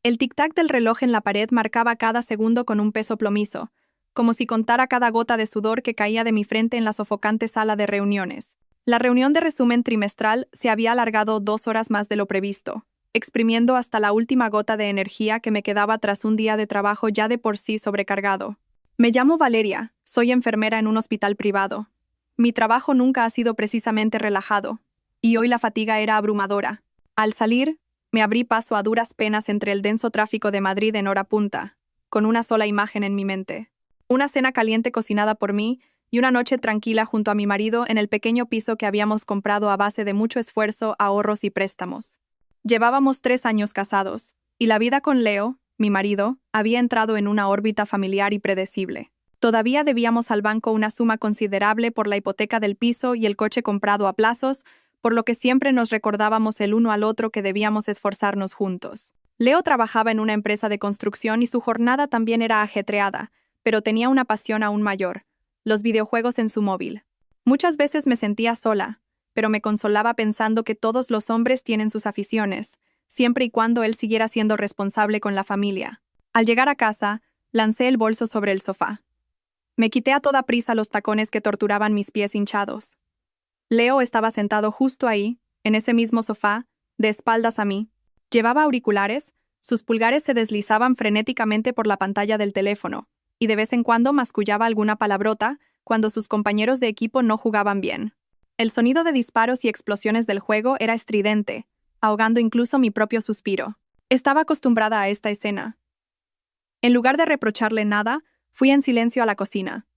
El tic-tac del reloj en la pared marcaba cada segundo con un peso plomizo, como si contara cada gota de sudor que caía de mi frente en la sofocante sala de reuniones. La reunión de resumen trimestral se había alargado 2 horas más de lo previsto, exprimiendo hasta la última gota de energía que me quedaba tras un día de trabajo ya de por sí sobrecargado. Me llamo Valeria, soy enfermera en un hospital privado. Mi trabajo nunca ha sido precisamente relajado, y hoy la fatiga era abrumadora. Al salir, me abrí paso a duras penas entre el denso tráfico de Madrid en hora punta, con una sola imagen en mi mente. Una cena caliente cocinada por mí y una noche tranquila junto a mi marido en el pequeño piso que habíamos comprado a base de mucho esfuerzo, ahorros y préstamos. Llevábamos 3 años casados, y la vida con Leo, mi marido, había entrado en una órbita familiar y predecible. Todavía debíamos al banco una suma considerable por la hipoteca del piso y el coche comprado a plazos, por lo que siempre nos recordábamos el uno al otro que debíamos esforzarnos juntos. Leo trabajaba en una empresa de construcción y su jornada también era ajetreada, pero tenía una pasión aún mayor: los videojuegos en su móvil. Muchas veces me sentía sola, pero me consolaba pensando que todos los hombres tienen sus aficiones, siempre y cuando él siguiera siendo responsable con la familia. Al llegar a casa, lancé el bolso sobre el sofá. Me quité a toda prisa los tacones que torturaban mis pies hinchados. Leo estaba sentado justo ahí, en ese mismo sofá, de espaldas a mí. Llevaba auriculares, sus pulgares se deslizaban frenéticamente por la pantalla del teléfono, y de vez en cuando mascullaba alguna palabrota cuando sus compañeros de equipo no jugaban bien. El sonido de disparos y explosiones del juego era estridente, ahogando incluso mi propio suspiro. Estaba acostumbrada a esta escena. En lugar de reprocharle nada, fui en silencio a la cocina.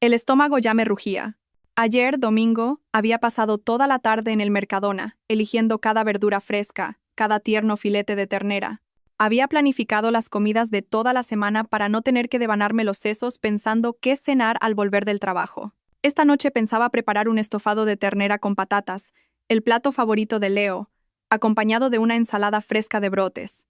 El estómago ya me rugía. Ayer, domingo, había pasado toda la tarde en el Mercadona, eligiendo cada verdura fresca, cada tierno filete de ternera. Había planificado las comidas de toda la semana para no tener que devanarme los sesos pensando qué cenar al volver del trabajo. Esta noche pensaba preparar un estofado de ternera con patatas, el plato favorito de Leo, acompañado de una ensalada fresca de brotes.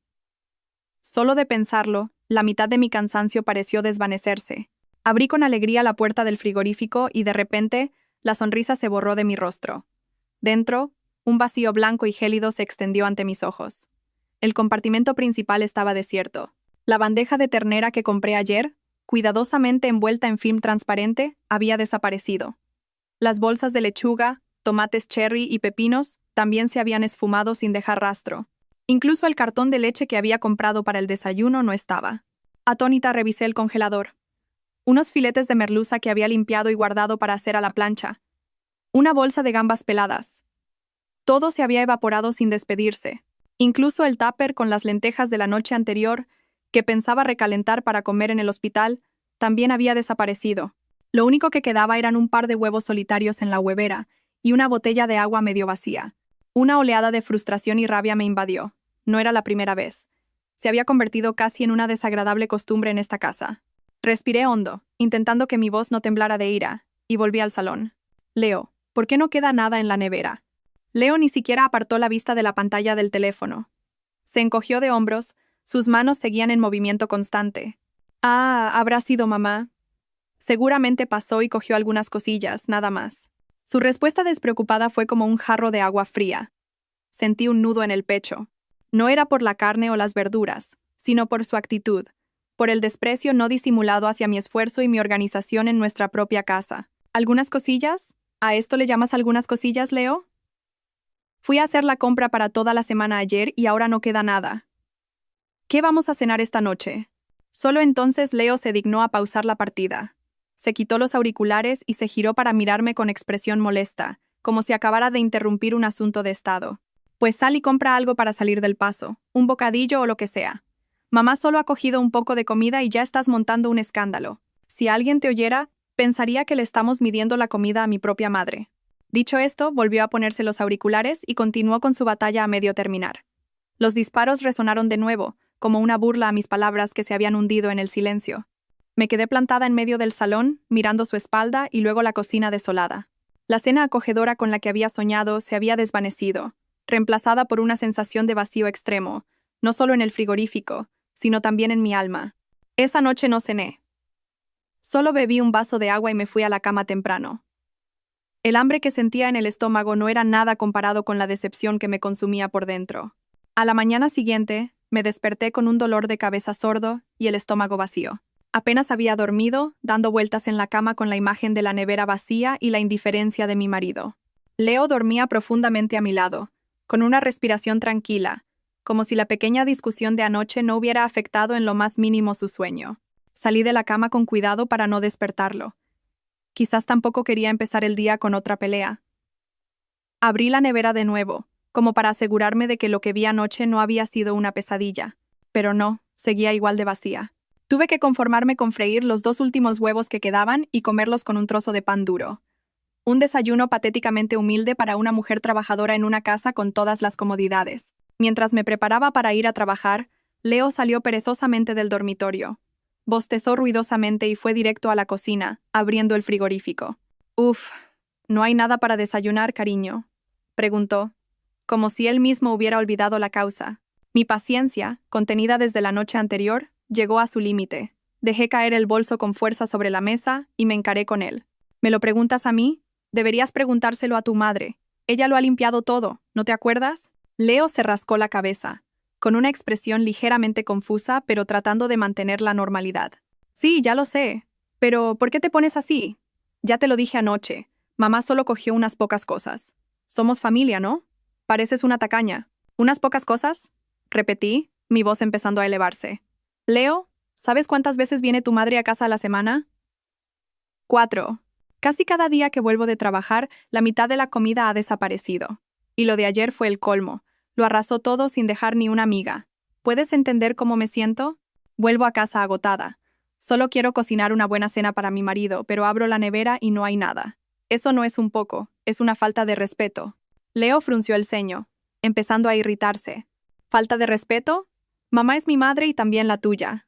Solo de pensarlo, la mitad de mi cansancio pareció desvanecerse. Abrí con alegría la puerta del frigorífico y de repente, la sonrisa se borró de mi rostro. Dentro, un vacío blanco y gélido se extendió ante mis ojos. El compartimento principal estaba desierto. La bandeja de ternera que compré ayer, cuidadosamente envuelta en film transparente, había desaparecido. Las bolsas de lechuga, tomates cherry y pepinos también se habían esfumado sin dejar rastro. Incluso el cartón de leche que había comprado para el desayuno no estaba. Atónita revisé el congelador. Unos filetes de merluza que había limpiado y guardado para hacer a la plancha. Una bolsa de gambas peladas. Todo se había evaporado sin despedirse. Incluso el tupper con las lentejas de la noche anterior, que pensaba recalentar para comer en el hospital, también había desaparecido. Lo único que quedaba eran un par de huevos solitarios en la huevera y una botella de agua medio vacía. Una oleada de frustración y rabia me invadió. No era la primera vez. Se había convertido casi en una desagradable costumbre en esta casa. Respiré hondo, intentando que mi voz no temblara de ira, y volví al salón. Leo, ¿por qué no queda nada en la nevera? Leo ni siquiera apartó la vista de la pantalla del teléfono. Se encogió de hombros, sus manos seguían en movimiento constante. Ah, habrá sido mamá. Seguramente pasó y cogió algunas cosillas, nada más. Su respuesta despreocupada fue como un jarro de agua fría. Sentí un nudo en el pecho. No era por la carne o las verduras, sino por su actitud, por el desprecio no disimulado hacia mi esfuerzo y mi organización en nuestra propia casa. ¿Algunas cosillas? ¿A esto le llamas algunas cosillas, Leo? Fui a hacer la compra para toda la semana ayer y ahora no queda nada. ¿Qué vamos a cenar esta noche? Solo entonces Leo se dignó a pausar la partida. Se quitó los auriculares y se giró para mirarme con expresión molesta, como si acabara de interrumpir un asunto de estado. Pues sal y compra algo para salir del paso, un bocadillo o lo que sea. Mamá solo ha cogido un poco de comida y ya estás montando un escándalo. Si alguien te oyera, pensaría que le estamos midiendo la comida a mi propia madre. Dicho esto, volvió a ponerse los auriculares y continuó con su batalla a medio terminar. Los disparos resonaron de nuevo, como una burla a mis palabras que se habían hundido en el silencio. Me quedé plantada en medio del salón, mirando su espalda y luego la cocina desolada. La cena acogedora con la que había soñado se había desvanecido, reemplazada por una sensación de vacío extremo, no solo en el frigorífico, sino también en mi alma. Esa noche no cené. Solo bebí un vaso de agua y me fui a la cama temprano. El hambre que sentía en el estómago no era nada comparado con la decepción que me consumía por dentro. A la mañana siguiente, Me desperté con un dolor de cabeza sordo y el estómago vacío. Apenas había dormido, dando vueltas en la cama con la imagen de la nevera vacía y la indiferencia de mi marido. Leo dormía profundamente a mi lado, con una respiración tranquila, como si la pequeña discusión de anoche no hubiera afectado en lo más mínimo su sueño. Salí de la cama con cuidado para no despertarlo. Quizás tampoco quería empezar el día con otra pelea. Abrí la nevera de nuevo, como para asegurarme de que lo que vi anoche no había sido una pesadilla. Pero no, seguía igual de vacía. Tuve que conformarme con freír los 2 últimos huevos que quedaban y comerlos con un trozo de pan duro. Un desayuno patéticamente humilde para una mujer trabajadora en una casa con todas las comodidades. Mientras me preparaba para ir a trabajar, Leo salió perezosamente del dormitorio. Bostezó ruidosamente y fue directo a la cocina, abriendo el frigorífico. «Uf, ¿no hay nada para desayunar, cariño?», preguntó, como si él mismo hubiera olvidado la causa. Mi paciencia, contenida desde la noche anterior, llegó a su límite. Dejé caer el bolso con fuerza sobre la mesa y me encaré con él. «¿Me lo preguntas a mí? Deberías preguntárselo a tu madre. Ella lo ha limpiado todo, ¿no te acuerdas?». Leo se rascó la cabeza, con una expresión ligeramente confusa, pero tratando de mantener la normalidad. «Sí, ya lo sé. Pero, ¿por qué te pones así? Ya te lo dije anoche. Mamá solo cogió unas pocas cosas. Somos familia, ¿no? Pareces una tacaña». «¿Unas pocas cosas?», repetí, mi voz empezando a elevarse. «Leo, ¿sabes cuántas veces viene tu madre a casa a la semana?». 4. Casi cada día que vuelvo de trabajar, la mitad de la comida ha desaparecido. Y lo de ayer fue el colmo. Lo arrasó todo sin dejar ni una miga. ¿Puedes entender cómo me siento? Vuelvo a casa agotada. Solo quiero cocinar una buena cena para mi marido, pero abro la nevera y no hay nada. Eso no es un poco, es una falta de respeto. Leo frunció el ceño, empezando a irritarse. ¿Falta de respeto? Mamá es mi madre y también la tuya.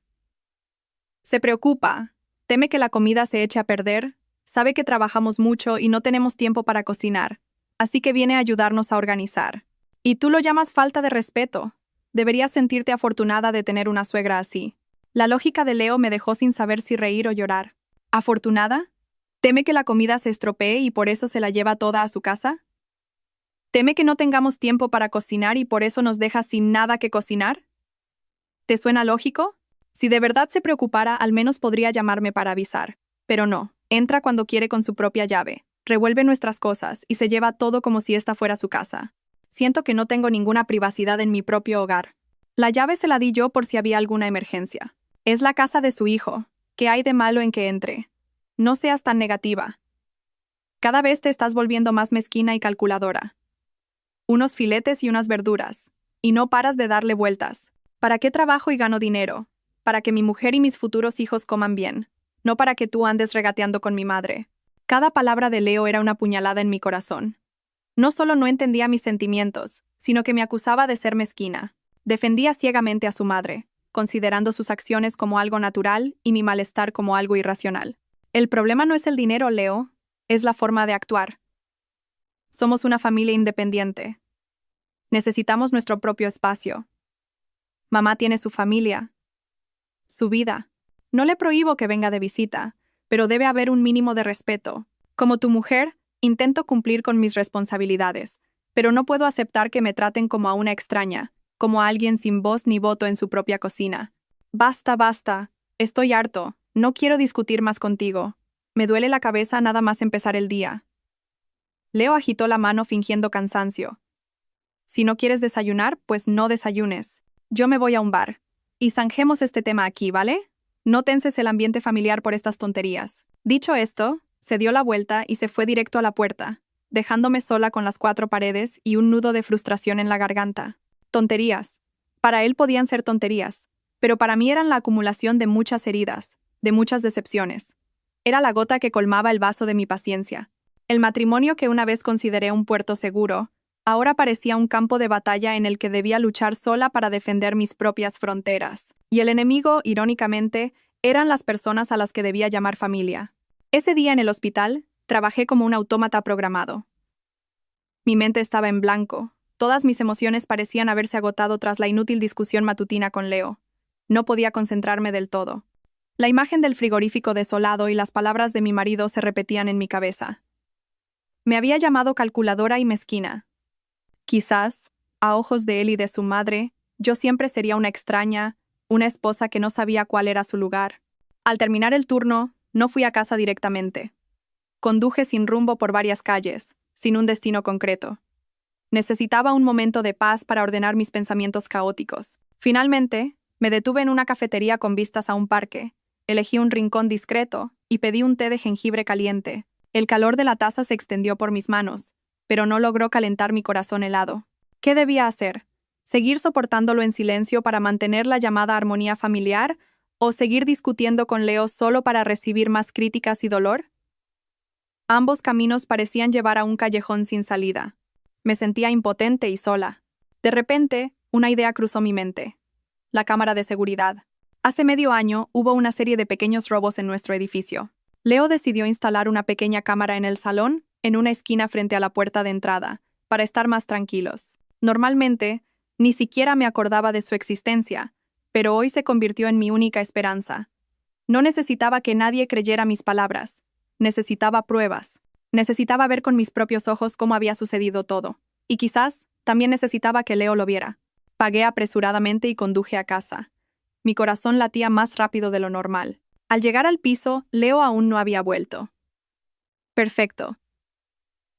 Se preocupa. Teme que la comida se eche a perder. Sabe que trabajamos mucho y no tenemos tiempo para cocinar. Así que viene a ayudarnos a organizar. ¿Y tú lo llamas falta de respeto? Deberías sentirte afortunada de tener una suegra así. La lógica de Leo me dejó sin saber si reír o llorar. ¿Afortunada? ¿Teme que la comida se estropee y por eso se la lleva toda a su casa? ¿Teme que no tengamos tiempo para cocinar y por eso nos deja sin nada que cocinar? ¿Te suena lógico? Si de verdad se preocupara, al menos podría llamarme para avisar. Pero no, entra cuando quiere con su propia llave, revuelve nuestras cosas y se lleva todo como si esta fuera su casa. Siento que no tengo ninguna privacidad en mi propio hogar. La llave se la di yo por si había alguna emergencia. Es la casa de su hijo. ¿Qué hay de malo en que entre? No seas tan negativa. Cada vez te estás volviendo más mezquina y calculadora. Unos filetes y unas verduras. Y no paras de darle vueltas. ¿Para qué trabajo y gano dinero? Para que mi mujer y mis futuros hijos coman bien. No para que tú andes regateando con mi madre. Cada palabra de Leo era una puñalada en mi corazón. No solo no entendía mis sentimientos, sino que me acusaba de ser mezquina. Defendía ciegamente a su madre, considerando sus acciones como algo natural y mi malestar como algo irracional. El problema no es el dinero, Leo, es la forma de actuar. Somos una familia independiente. Necesitamos nuestro propio espacio. Mamá tiene su familia, su vida. No le prohíbo que venga de visita, pero debe haber un mínimo de respeto. Como tu mujer, intento cumplir con mis responsabilidades, pero no puedo aceptar que me traten como a una extraña, como a alguien sin voz ni voto en su propia cocina. Basta, basta. Estoy harto. No quiero discutir más contigo. Me duele la cabeza nada más empezar el día. Leo agitó la mano fingiendo cansancio. Si no quieres desayunar, pues no desayunes. Yo me voy a un bar. Y zanjemos este tema aquí, ¿vale? No tenses el ambiente familiar por estas tonterías. Dicho esto, se dio la vuelta y se fue directo a la puerta, dejándome sola con las 4 paredes y un nudo de frustración en la garganta. Tonterías. Para él podían ser tonterías, pero para mí eran la acumulación de muchas heridas, de muchas decepciones. Era la gota que colmaba el vaso de mi paciencia. El matrimonio que una vez consideré un puerto seguro, ahora parecía un campo de batalla en el que debía luchar sola para defender mis propias fronteras. Y el enemigo, irónicamente, eran las personas a las que debía llamar familia. Ese día en el hospital, trabajé como un autómata programado. Mi mente estaba en blanco. Todas mis emociones parecían haberse agotado tras la inútil discusión matutina con Leo. No podía concentrarme del todo. La imagen del frigorífico desolado y las palabras de mi marido se repetían en mi cabeza. Me había llamado calculadora y mezquina. Quizás, a ojos de él y de su madre, Yo siempre sería una extraña, una esposa que no sabía cuál era su lugar. Al terminar el turno, no fui a casa directamente. Conduje sin rumbo por varias calles, sin un destino concreto. Necesitaba un momento de paz para ordenar mis pensamientos caóticos. Finalmente, me detuve en una cafetería con vistas a un parque, elegí un rincón discreto y pedí un té de jengibre caliente. El calor de la taza se extendió por mis manos, pero no logró calentar mi corazón helado. ¿Qué debía hacer? ¿Seguir soportándolo en silencio para mantener la llamada armonía familiar o seguir discutiendo con Leo solo para recibir más críticas y dolor? Ambos caminos parecían llevar a un callejón sin salida. Me sentía impotente y sola. De repente, una idea cruzó mi mente. La cámara de seguridad. Hace medio año hubo una serie de pequeños robos en nuestro edificio. Leo decidió instalar una pequeña cámara en el salón, en una esquina frente a la puerta de entrada, para estar más tranquilos. Normalmente, ni siquiera me acordaba de su existencia, pero hoy se convirtió en mi única esperanza. No necesitaba que nadie creyera mis palabras. Necesitaba pruebas. Necesitaba ver con mis propios ojos cómo había sucedido todo. Y quizás también necesitaba que Leo lo viera. Pagué apresuradamente y conduje a casa. Mi corazón latía más rápido de lo normal. Al llegar al piso, Leo aún no había vuelto. Perfecto.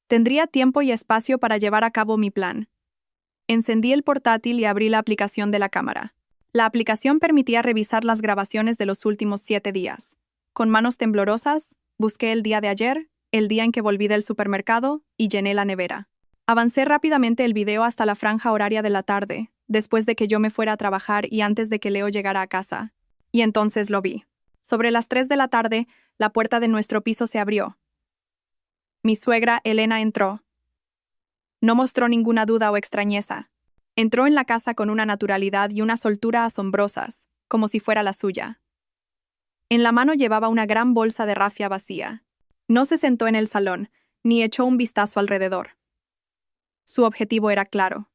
Tendría tiempo y espacio para llevar a cabo mi plan. Encendí el portátil y abrí la aplicación de la cámara. La aplicación permitía revisar las grabaciones de los últimos 7 días. Con manos temblorosas, busqué el día de ayer, el día en que volví del supermercado, y llené la nevera. Avancé rápidamente el video hasta la franja horaria de la tarde, después de que yo me fuera a trabajar y antes de que Leo llegara a casa. Y entonces lo vi. Sobre las 3 de la tarde, la puerta de nuestro piso se abrió. Mi suegra, Elena, entró. No mostró ninguna duda o extrañeza. Entró en la casa con una naturalidad y una soltura asombrosas, como si fuera la suya. En la mano llevaba una gran bolsa de rafia vacía. No se sentó en el salón, ni echó un vistazo alrededor. Su objetivo era claro.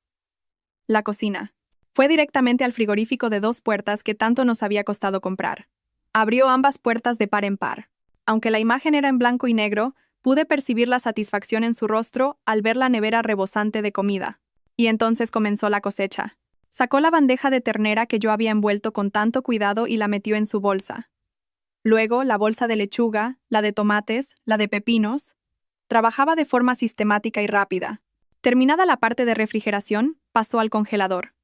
La cocina. Fue directamente al frigorífico de 2 puertas que tanto nos había costado comprar. Abrió ambas puertas de par en par. Aunque la imagen era en blanco y negro, pude percibir la satisfacción en su rostro al ver la nevera rebosante de comida. Y entonces comenzó la cosecha. Sacó la bandeja de ternera que yo había envuelto con tanto cuidado y la metió en su bolsa. Luego, la bolsa de lechuga, la de tomates, la de pepinos. Trabajaba de forma sistemática y rápida. Terminada la parte de refrigeración, pasó al congelador.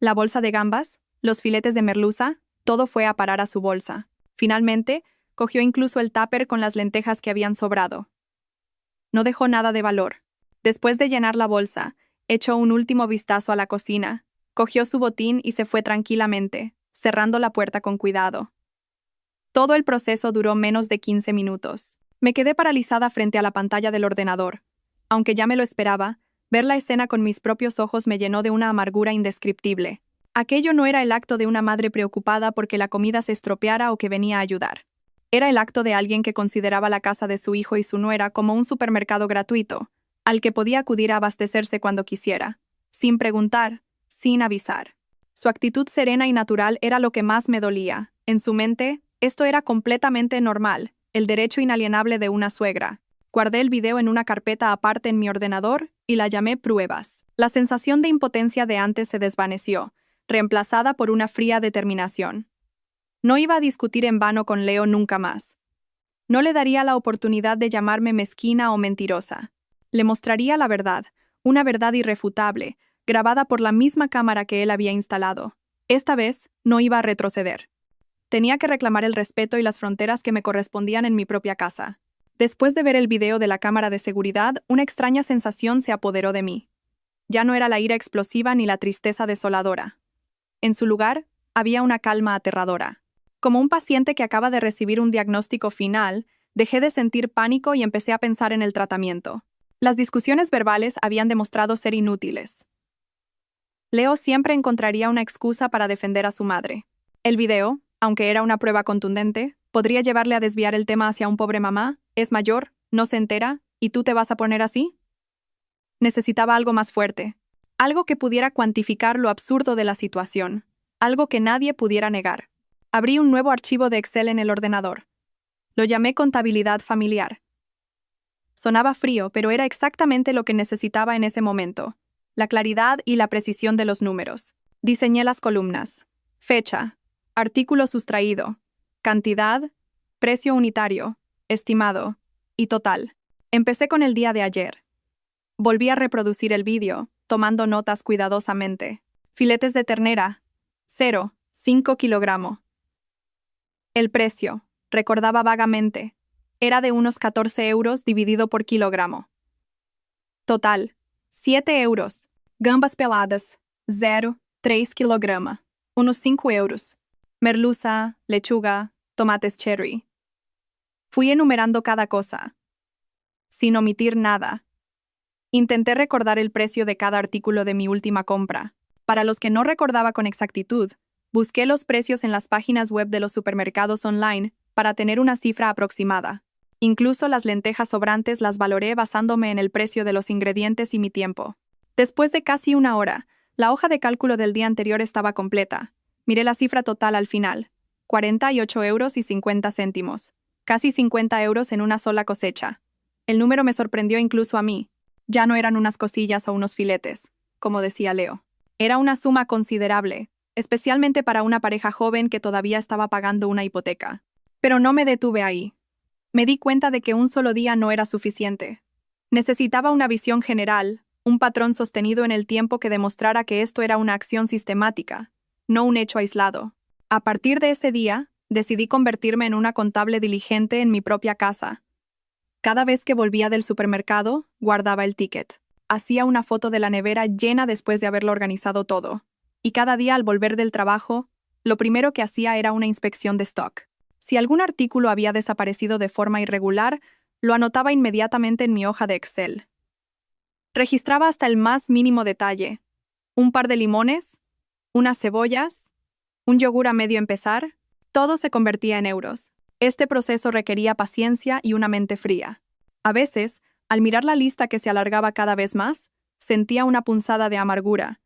La bolsa de gambas, los filetes de merluza, todo fue a parar a su bolsa. Finalmente, cogió incluso el tupper con las lentejas que habían sobrado. No dejó nada de valor. Después de llenar la bolsa, echó un último vistazo a la cocina, cogió su botín y se fue tranquilamente, cerrando la puerta con cuidado. Todo el proceso duró menos de 15 minutos. Me quedé paralizada frente a la pantalla del ordenador. Aunque ya me lo esperaba, ver la escena con mis propios ojos me llenó de una amargura indescriptible. Aquello no era el acto de una madre preocupada porque la comida se estropeara o que venía a ayudar. Era el acto de alguien que consideraba la casa de su hijo y su nuera como un supermercado gratuito, al que podía acudir a abastecerse cuando quisiera, sin preguntar, sin avisar. Su actitud serena y natural era lo que más me dolía. En su mente, esto era completamente normal, el derecho inalienable de una suegra. Guardé el video en una carpeta aparte en mi ordenador y la llamé Pruebas. La sensación de impotencia de antes se desvaneció, reemplazada por una fría determinación. No iba a discutir en vano con Leo nunca más. No le daría la oportunidad de llamarme mezquina o mentirosa. Le mostraría la verdad, una verdad irrefutable, grabada por la misma cámara que él había instalado. Esta vez no iba a retroceder. Tenía que reclamar el respeto y las fronteras que me correspondían en mi propia casa. Después de ver el video de la cámara de seguridad, una extraña sensación se apoderó de mí. Ya no era la ira explosiva ni la tristeza desoladora. En su lugar, había una calma aterradora. Como un paciente que acaba de recibir un diagnóstico final, dejé de sentir pánico y empecé a pensar en el tratamiento. Las discusiones verbales habían demostrado ser inútiles. Leo siempre encontraría una excusa para defender a su madre. El video, aunque era una prueba contundente, podría llevarle a desviar el tema hacia un pobre mamá, es mayor, no se entera, ¿y tú te vas a poner así? Necesitaba algo más fuerte, algo que pudiera cuantificar lo absurdo de la situación, algo que nadie pudiera negar. Abrí un nuevo archivo de Excel en el ordenador. Lo llamé contabilidad familiar. Sonaba frío, pero era exactamente lo que necesitaba en ese momento, la claridad y la precisión de los números. Diseñé las columnas. Fecha. Artículo sustraído. Cantidad. Precio unitario. Estimado. Y total. Empecé con el día de ayer. Volví a reproducir el vídeo, tomando notas cuidadosamente. Filetes de ternera. 0,5 kilogramo. El precio, recordaba vagamente, era de unos 14 euros dividido por kilogramo. Total, 7 euros. Gambas peladas, 0,3 kilograma, unos 5 euros. Merluza, lechuga, tomates cherry. Fui enumerando cada cosa, sin omitir nada. Intenté recordar el precio de cada artículo de mi última compra. Para los que no recordaba con exactitud, busqué los precios en las páginas web de los supermercados online para tener una cifra aproximada. Incluso las lentejas sobrantes las valoré basándome en el precio de los ingredientes y mi tiempo. Después de casi una hora, la hoja de cálculo del día anterior estaba completa. Miré la cifra total al final. 48 euros y 50 céntimos. Casi 50 euros en una sola cosecha. El número me sorprendió incluso a mí. Ya no eran unas cosillas o unos filetes, como decía Leo. Era una suma considerable, especialmente para una pareja joven que todavía estaba pagando una hipoteca. Pero no me detuve ahí. Me di cuenta de que un solo día no era suficiente. Necesitaba una visión general, un patrón sostenido en el tiempo que demostrara que esto era una acción sistemática, no un hecho aislado. A partir de ese día, decidí convertirme en una contable diligente en mi propia casa. Cada vez que volvía del supermercado, guardaba el ticket. Hacía una foto de la nevera llena después de haberlo organizado todo. Y cada día al volver del trabajo, lo primero que hacía era una inspección de stock. Si algún artículo había desaparecido de forma irregular, lo anotaba inmediatamente en mi hoja de Excel. Registraba hasta el más mínimo detalle. Un par de limones, unas cebollas, un yogur a medio empezar, todo se convertía en euros. Este proceso requería paciencia y una mente fría. A veces, al mirar la lista que se alargaba cada vez más, sentía una punzada de amargura.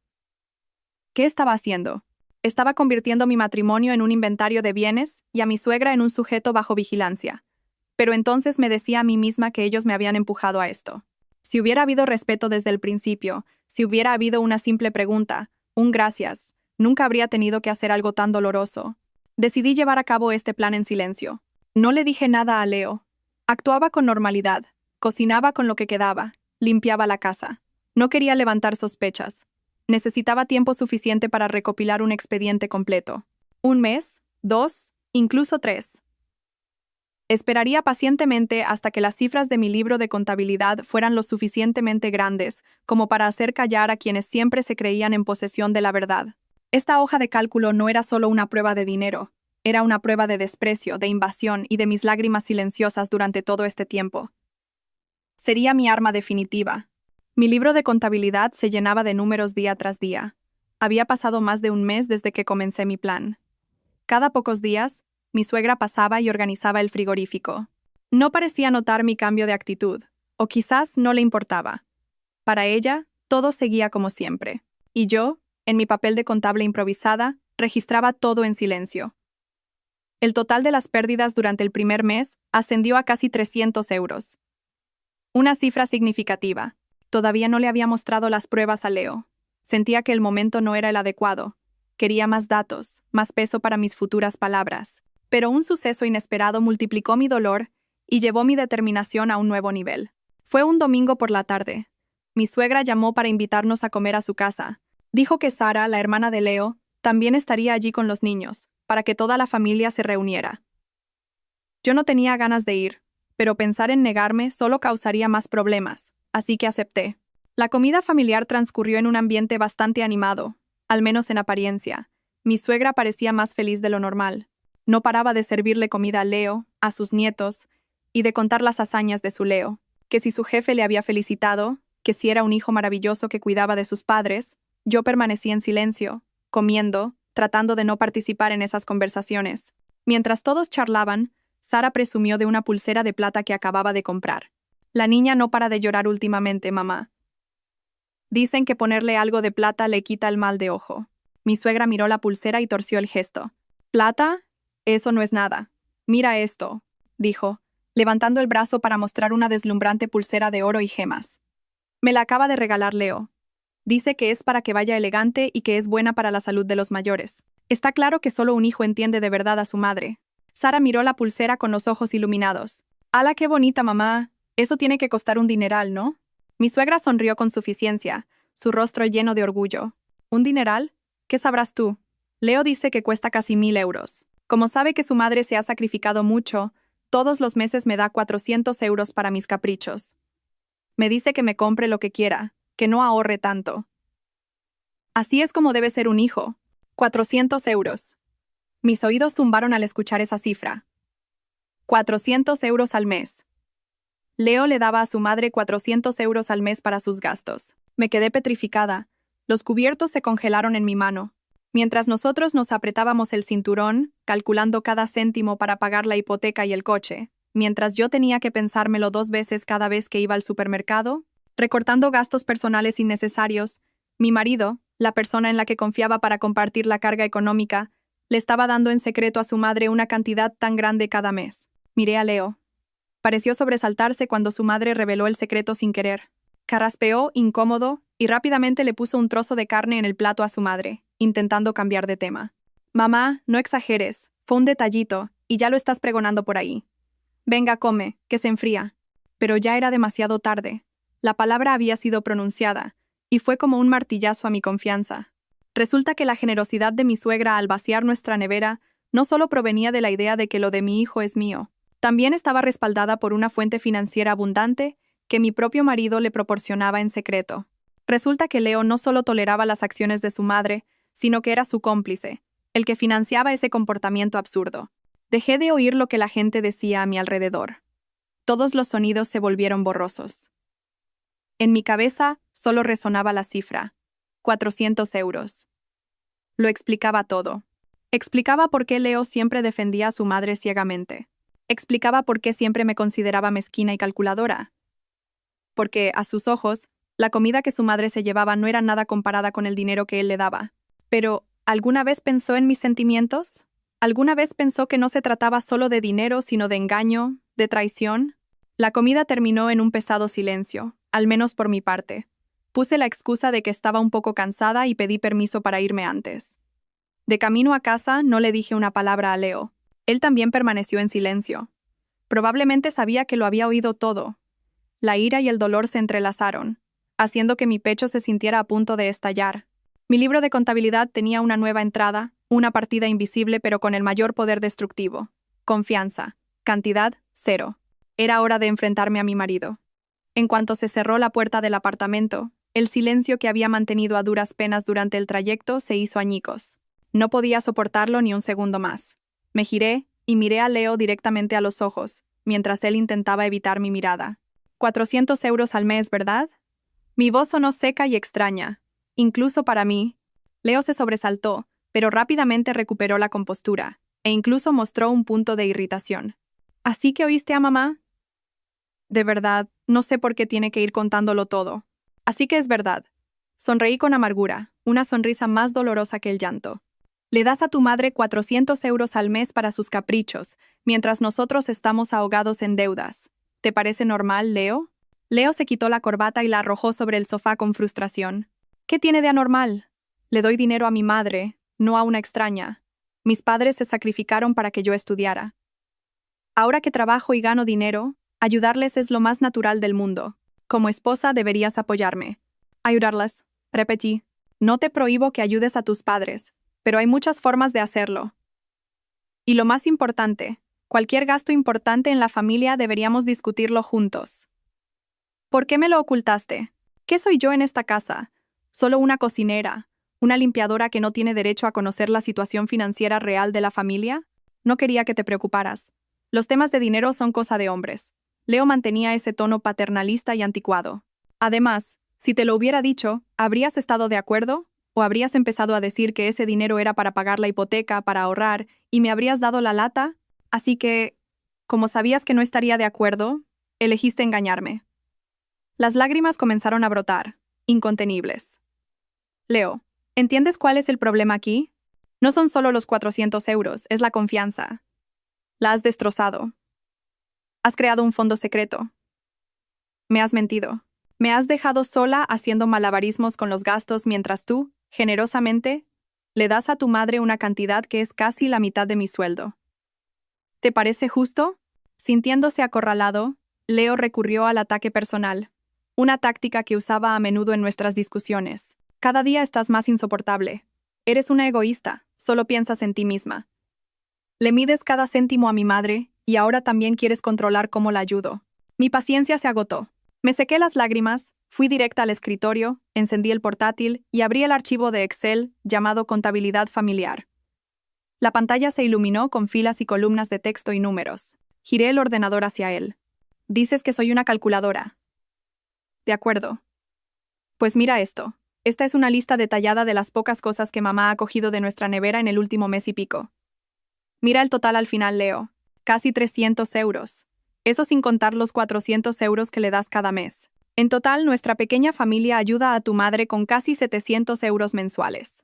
¿Qué estaba haciendo? Estaba convirtiendo mi matrimonio en un inventario de bienes y a mi suegra en un sujeto bajo vigilancia. Pero entonces me decía a mí misma que ellos me habían empujado a esto. Si hubiera habido respeto desde el principio, si hubiera habido una simple pregunta, un gracias, nunca habría tenido que hacer algo tan doloroso. Decidí llevar a cabo este plan en silencio. No le dije nada a Leo. Actuaba con normalidad. Cocinaba con lo que quedaba. Limpiaba la casa. No quería levantar sospechas. Necesitaba tiempo suficiente para recopilar un expediente completo. 1 mes, 2, incluso 3. Esperaría pacientemente hasta que las cifras de mi libro de contabilidad fueran lo suficientemente grandes como para hacer callar a quienes siempre se creían en posesión de la verdad. Esta hoja de cálculo no era solo una prueba de dinero, era una prueba de desprecio, de invasión y de mis lágrimas silenciosas durante todo este tiempo. Sería mi arma definitiva. Mi libro de contabilidad se llenaba de números día tras día. Había pasado más de 1 mes desde que comencé mi plan. Cada pocos días, mi suegra pasaba y organizaba el frigorífico. No parecía notar mi cambio de actitud, o quizás no le importaba. Para ella, todo seguía como siempre. Y yo, en mi papel de contable improvisada, registraba todo en silencio. El total de las pérdidas durante el primer mes ascendió a casi 300 euros. Una cifra significativa. Todavía no le había mostrado las pruebas a Leo. Sentía que el momento no era el adecuado. Quería más datos, más peso para mis futuras palabras. Pero un suceso inesperado multiplicó mi dolor y llevó mi determinación a un nuevo nivel. Fue un domingo por la tarde. Mi suegra llamó para invitarnos a comer a su casa. Dijo que Sara, la hermana de Leo, también estaría allí con los niños, para que toda la familia se reuniera. Yo no tenía ganas de ir, pero pensar en negarme solo causaría más problemas, así que acepté. La comida familiar transcurrió en un ambiente bastante animado, al menos en apariencia. Mi suegra parecía más feliz de lo normal. No paraba de servirle comida a Leo, a sus nietos, y de contar las hazañas de su Leo, que si su jefe le había felicitado, que si era un hijo maravilloso que cuidaba de sus padres. Yo permanecía en silencio, comiendo, tratando de no participar en esas conversaciones. Mientras todos charlaban, Sara presumió de una pulsera de plata que acababa de comprar. La niña no para de llorar últimamente, mamá. Dicen que ponerle algo de plata le quita el mal de ojo. Mi suegra miró la pulsera y torció el gesto. ¿Plata? Eso no es nada. Mira esto, dijo, levantando el brazo para mostrar una deslumbrante pulsera de oro y gemas. Me la acaba de regalar Leo. Dice que es para que vaya elegante y que es buena para la salud de los mayores. Está claro que solo un hijo entiende de verdad a su madre. Sara miró la pulsera con los ojos iluminados. ¡Hala, qué bonita, mamá! Eso tiene que costar un dineral, ¿no? Mi suegra sonrió con suficiencia, su rostro lleno de orgullo. ¿Un dineral? ¿Qué sabrás tú? Leo dice que cuesta casi 1.000 euros. Como sabe que su madre se ha sacrificado mucho, todos los meses me da 400 euros para mis caprichos. Me dice que me compre lo que quiera, que no ahorre tanto. Así es como debe ser un hijo. 400 euros. Mis oídos zumbaron al escuchar esa cifra. 400 euros al mes. Leo le daba a su madre 400 euros al mes para sus gastos. Me quedé petrificada. Los cubiertos se congelaron en mi mano. Mientras nosotros nos apretábamos el cinturón, calculando cada céntimo para pagar la hipoteca y el coche, mientras yo tenía que pensármelo 2 veces cada vez que iba al supermercado, recortando gastos personales innecesarios, mi marido, la persona en la que confiaba para compartir la carga económica, le estaba dando en secreto a su madre una cantidad tan grande cada mes. Miré a Leo. Pareció sobresaltarse cuando su madre reveló el secreto sin querer. Carraspeó, incómodo, y rápidamente le puso un trozo de carne en el plato a su madre, intentando cambiar de tema. Mamá, no exageres, fue un detallito, y ya lo estás pregonando por ahí. Venga, come, que se enfría. Pero ya era demasiado tarde. La palabra había sido pronunciada, y fue como un martillazo a mi confianza. Resulta que la generosidad de mi suegra al vaciar nuestra nevera no solo provenía de la idea de que lo de mi hijo es mío, también estaba respaldada por una fuente financiera abundante que mi propio marido le proporcionaba en secreto. Resulta que Leo no solo toleraba las acciones de su madre, sino que era su cómplice, el que financiaba ese comportamiento absurdo. Dejé de oír lo que la gente decía a mi alrededor. Todos los sonidos se volvieron borrosos. En mi cabeza solo resonaba la cifra: 400 euros. Lo explicaba todo. Explicaba por qué Leo siempre defendía a su madre ciegamente. Explicaba por qué siempre me consideraba mezquina y calculadora. Porque, a sus ojos, la comida que su madre se llevaba no era nada comparada con el dinero que él le daba. Pero, ¿alguna vez pensó en mis sentimientos? ¿Alguna vez pensó que no se trataba solo de dinero, sino de engaño, de traición? La comida terminó en un pesado silencio, al menos por mi parte. Puse la excusa de que estaba un poco cansada y pedí permiso para irme antes. De camino a casa, no le dije una palabra a Leo. Él también permaneció en silencio. Probablemente sabía que lo había oído todo. La ira y el dolor se entrelazaron, haciendo que mi pecho se sintiera a punto de estallar. Mi libro de contabilidad tenía una nueva entrada, una partida invisible pero con el mayor poder destructivo. Confianza. Cantidad, 0. Era hora de enfrentarme a mi marido. En cuanto se cerró la puerta del apartamento, el silencio que había mantenido a duras penas durante el trayecto se hizo añicos. No podía soportarlo ni un segundo más. Me giré y miré a Leo directamente a los ojos, mientras él intentaba evitar mi mirada. 400 euros al mes, ¿verdad? Mi voz sonó seca y extraña. Incluso para mí. Leo se sobresaltó, pero rápidamente recuperó la compostura, e incluso mostró un punto de irritación. ¿Así que oíste a mamá? De verdad, no sé por qué tiene que ir contándolo todo. Así que es verdad. Sonreí con amargura, una sonrisa más dolorosa que el llanto. Le das a tu madre 400 euros al mes para sus caprichos, mientras nosotros estamos ahogados en deudas. ¿Te parece normal, Leo? Leo se quitó la corbata y la arrojó sobre el sofá con frustración. ¿Qué tiene de anormal? Le doy dinero a mi madre, no a una extraña. Mis padres se sacrificaron para que yo estudiara. Ahora que trabajo y gano dinero, ayudarles es lo más natural del mundo. Como esposa deberías apoyarme. Ayudarlas, repetí. No te prohíbo que ayudes a tus padres, pero hay muchas formas de hacerlo. Y lo más importante, cualquier gasto importante en la familia deberíamos discutirlo juntos. ¿Por qué me lo ocultaste? ¿Qué soy yo en esta casa? ¿Solo una cocinera? ¿Una limpiadora que no tiene derecho a conocer la situación financiera real de la familia? No quería que te preocuparas. Los temas de dinero son cosa de hombres. Leo mantenía ese tono paternalista y anticuado. Además, si te lo hubiera dicho, ¿habrías estado de acuerdo? ¿O habrías empezado a decir que ese dinero era para pagar la hipoteca, para ahorrar, y me habrías dado la lata? Así que, como sabías que no estaría de acuerdo, elegiste engañarme. Las lágrimas comenzaron a brotar, incontenibles. Leo, ¿entiendes cuál es el problema aquí? No son solo los 400 euros, es la confianza. La has destrozado. Has creado un fondo secreto. Me has mentido. Me has dejado sola haciendo malabarismos con los gastos mientras tú, generosamente, le das a tu madre una cantidad que es casi la mitad de mi sueldo. ¿Te parece justo? Sintiéndose acorralado, Leo recurrió al ataque personal, una táctica que usaba a menudo en nuestras discusiones. Cada día estás más insoportable. Eres una egoísta, solo piensas en ti misma. Le mides cada céntimo a mi madre, y ahora también quieres controlar cómo la ayudo. Mi paciencia se agotó. Me sequé las lágrimas, fui directa al escritorio, encendí el portátil y abrí el archivo de Excel llamado Contabilidad Familiar. La pantalla se iluminó con filas y columnas de texto y números. Giré el ordenador hacia él. Dices que soy una calculadora. De acuerdo. Pues mira esto. Esta es una lista detallada de las pocas cosas que mamá ha cogido de nuestra nevera en el último mes y pico. Mira el total al final, Leo. Casi 300 euros. Eso sin contar los 400 euros que le das cada mes. En total, nuestra pequeña familia ayuda a tu madre con casi 700 euros mensuales.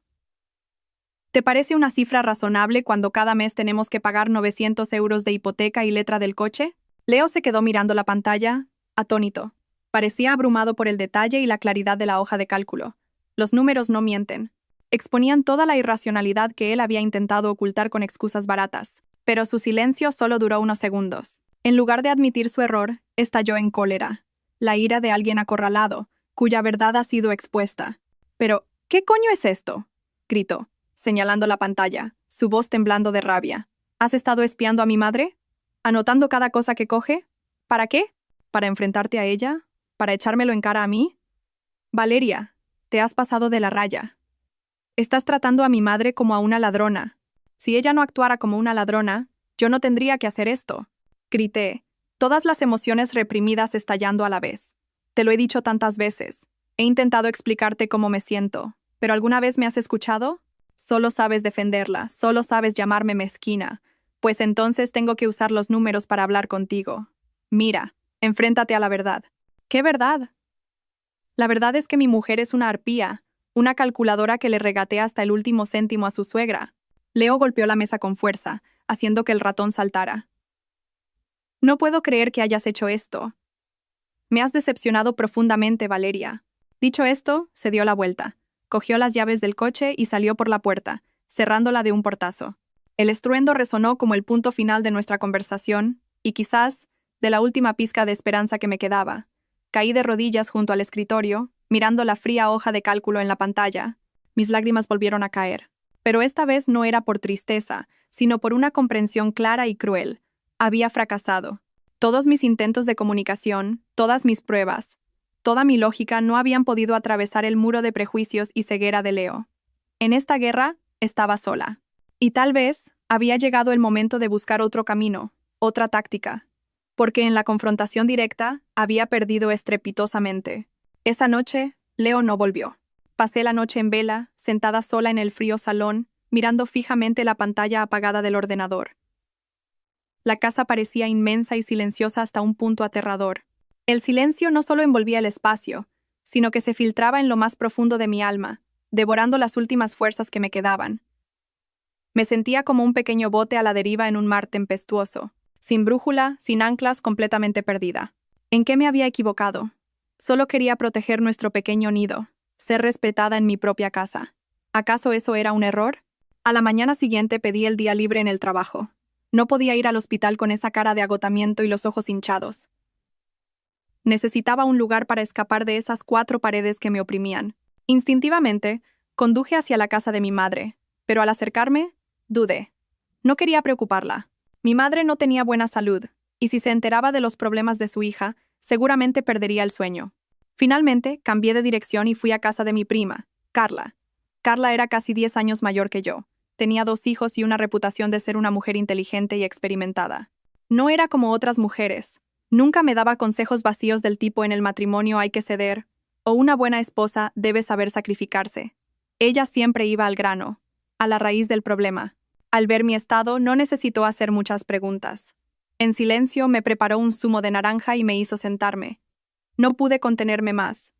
¿Te parece una cifra razonable cuando cada mes tenemos que pagar 900 euros de hipoteca y letra del coche? Leo se quedó mirando la pantalla, atónito. Parecía abrumado por el detalle y la claridad de la hoja de cálculo. Los números no mienten. Exponían toda la irracionalidad que él había intentado ocultar con excusas baratas. Pero su silencio solo duró unos segundos. En lugar de admitir su error, estalló en cólera. La ira de alguien acorralado, cuya verdad ha sido expuesta. Pero, ¿qué coño es esto?, gritó, señalando la pantalla, su voz temblando de rabia. ¿Has estado espiando a mi madre? ¿Anotando cada cosa que coge? ¿Para qué? ¿Para enfrentarte a ella? ¿Para echármelo en cara a mí? Valeria, te has pasado de la raya. Estás tratando a mi madre como a una ladrona. Si ella no actuara como una ladrona, yo no tendría que hacer esto. Grité, todas las emociones reprimidas estallando a la vez. Te lo he dicho tantas veces. He intentado explicarte cómo me siento, pero ¿alguna vez me has escuchado? Solo sabes defenderla, solo sabes llamarme mezquina. Pues entonces tengo que usar los números para hablar contigo. Mira, enfréntate a la verdad. ¿Qué verdad? La verdad es que mi mujer es una arpía, una calculadora que le regatea hasta el último céntimo a su suegra. Leo golpeó la mesa con fuerza, haciendo que el ratón saltara. No puedo creer que hayas hecho esto. Me has decepcionado profundamente, Valeria. Dicho esto, se dio la vuelta, cogió las llaves del coche y salió por la puerta, cerrándola de un portazo. El estruendo resonó como el punto final de nuestra conversación, y quizás, de la última pizca de esperanza que me quedaba. Caí de rodillas junto al escritorio, mirando la fría hoja de cálculo en la pantalla. Mis lágrimas volvieron a caer. Pero esta vez no era por tristeza, sino por una comprensión clara y cruel. Había fracasado. Todos mis intentos de comunicación, todas mis pruebas, toda mi lógica no habían podido atravesar el muro de prejuicios y ceguera de Leo. En esta guerra, estaba sola. Y tal vez había llegado el momento de buscar otro camino, otra táctica. Porque en la confrontación directa había perdido estrepitosamente. Esa noche, Leo no volvió. Pasé la noche en vela, sentada sola en el frío salón, mirando fijamente la pantalla apagada del ordenador. La casa parecía inmensa y silenciosa hasta un punto aterrador. El silencio no solo envolvía el espacio, sino que se filtraba en lo más profundo de mi alma, devorando las últimas fuerzas que me quedaban. Me sentía como un pequeño bote a la deriva en un mar tempestuoso, sin brújula, sin anclas, completamente perdida. ¿En qué me había equivocado? Solo quería proteger nuestro pequeño nido, ser respetada en mi propia casa. ¿Acaso eso era un error? A la mañana siguiente pedí el día libre en el trabajo. No podía ir al hospital con esa cara de agotamiento y los ojos hinchados. Necesitaba un lugar para escapar de esas 4 paredes que me oprimían. Instintivamente, conduje hacia la casa de mi madre, pero al acercarme, dudé. No quería preocuparla. Mi madre no tenía buena salud, y si se enteraba de los problemas de su hija, seguramente perdería el sueño. Finalmente, cambié de dirección y fui a casa de mi prima, Carla. Carla era casi 10 años mayor que yo. Tenía 2 hijos y una reputación de ser una mujer inteligente y experimentada. No era como otras mujeres. Nunca me daba consejos vacíos del tipo en el matrimonio hay que ceder, o una buena esposa debe saber sacrificarse. Ella siempre iba al grano, a la raíz del problema. Al ver mi estado, no necesitó hacer muchas preguntas. En silencio me preparó un zumo de naranja y me hizo sentarme. No pude contenerme más.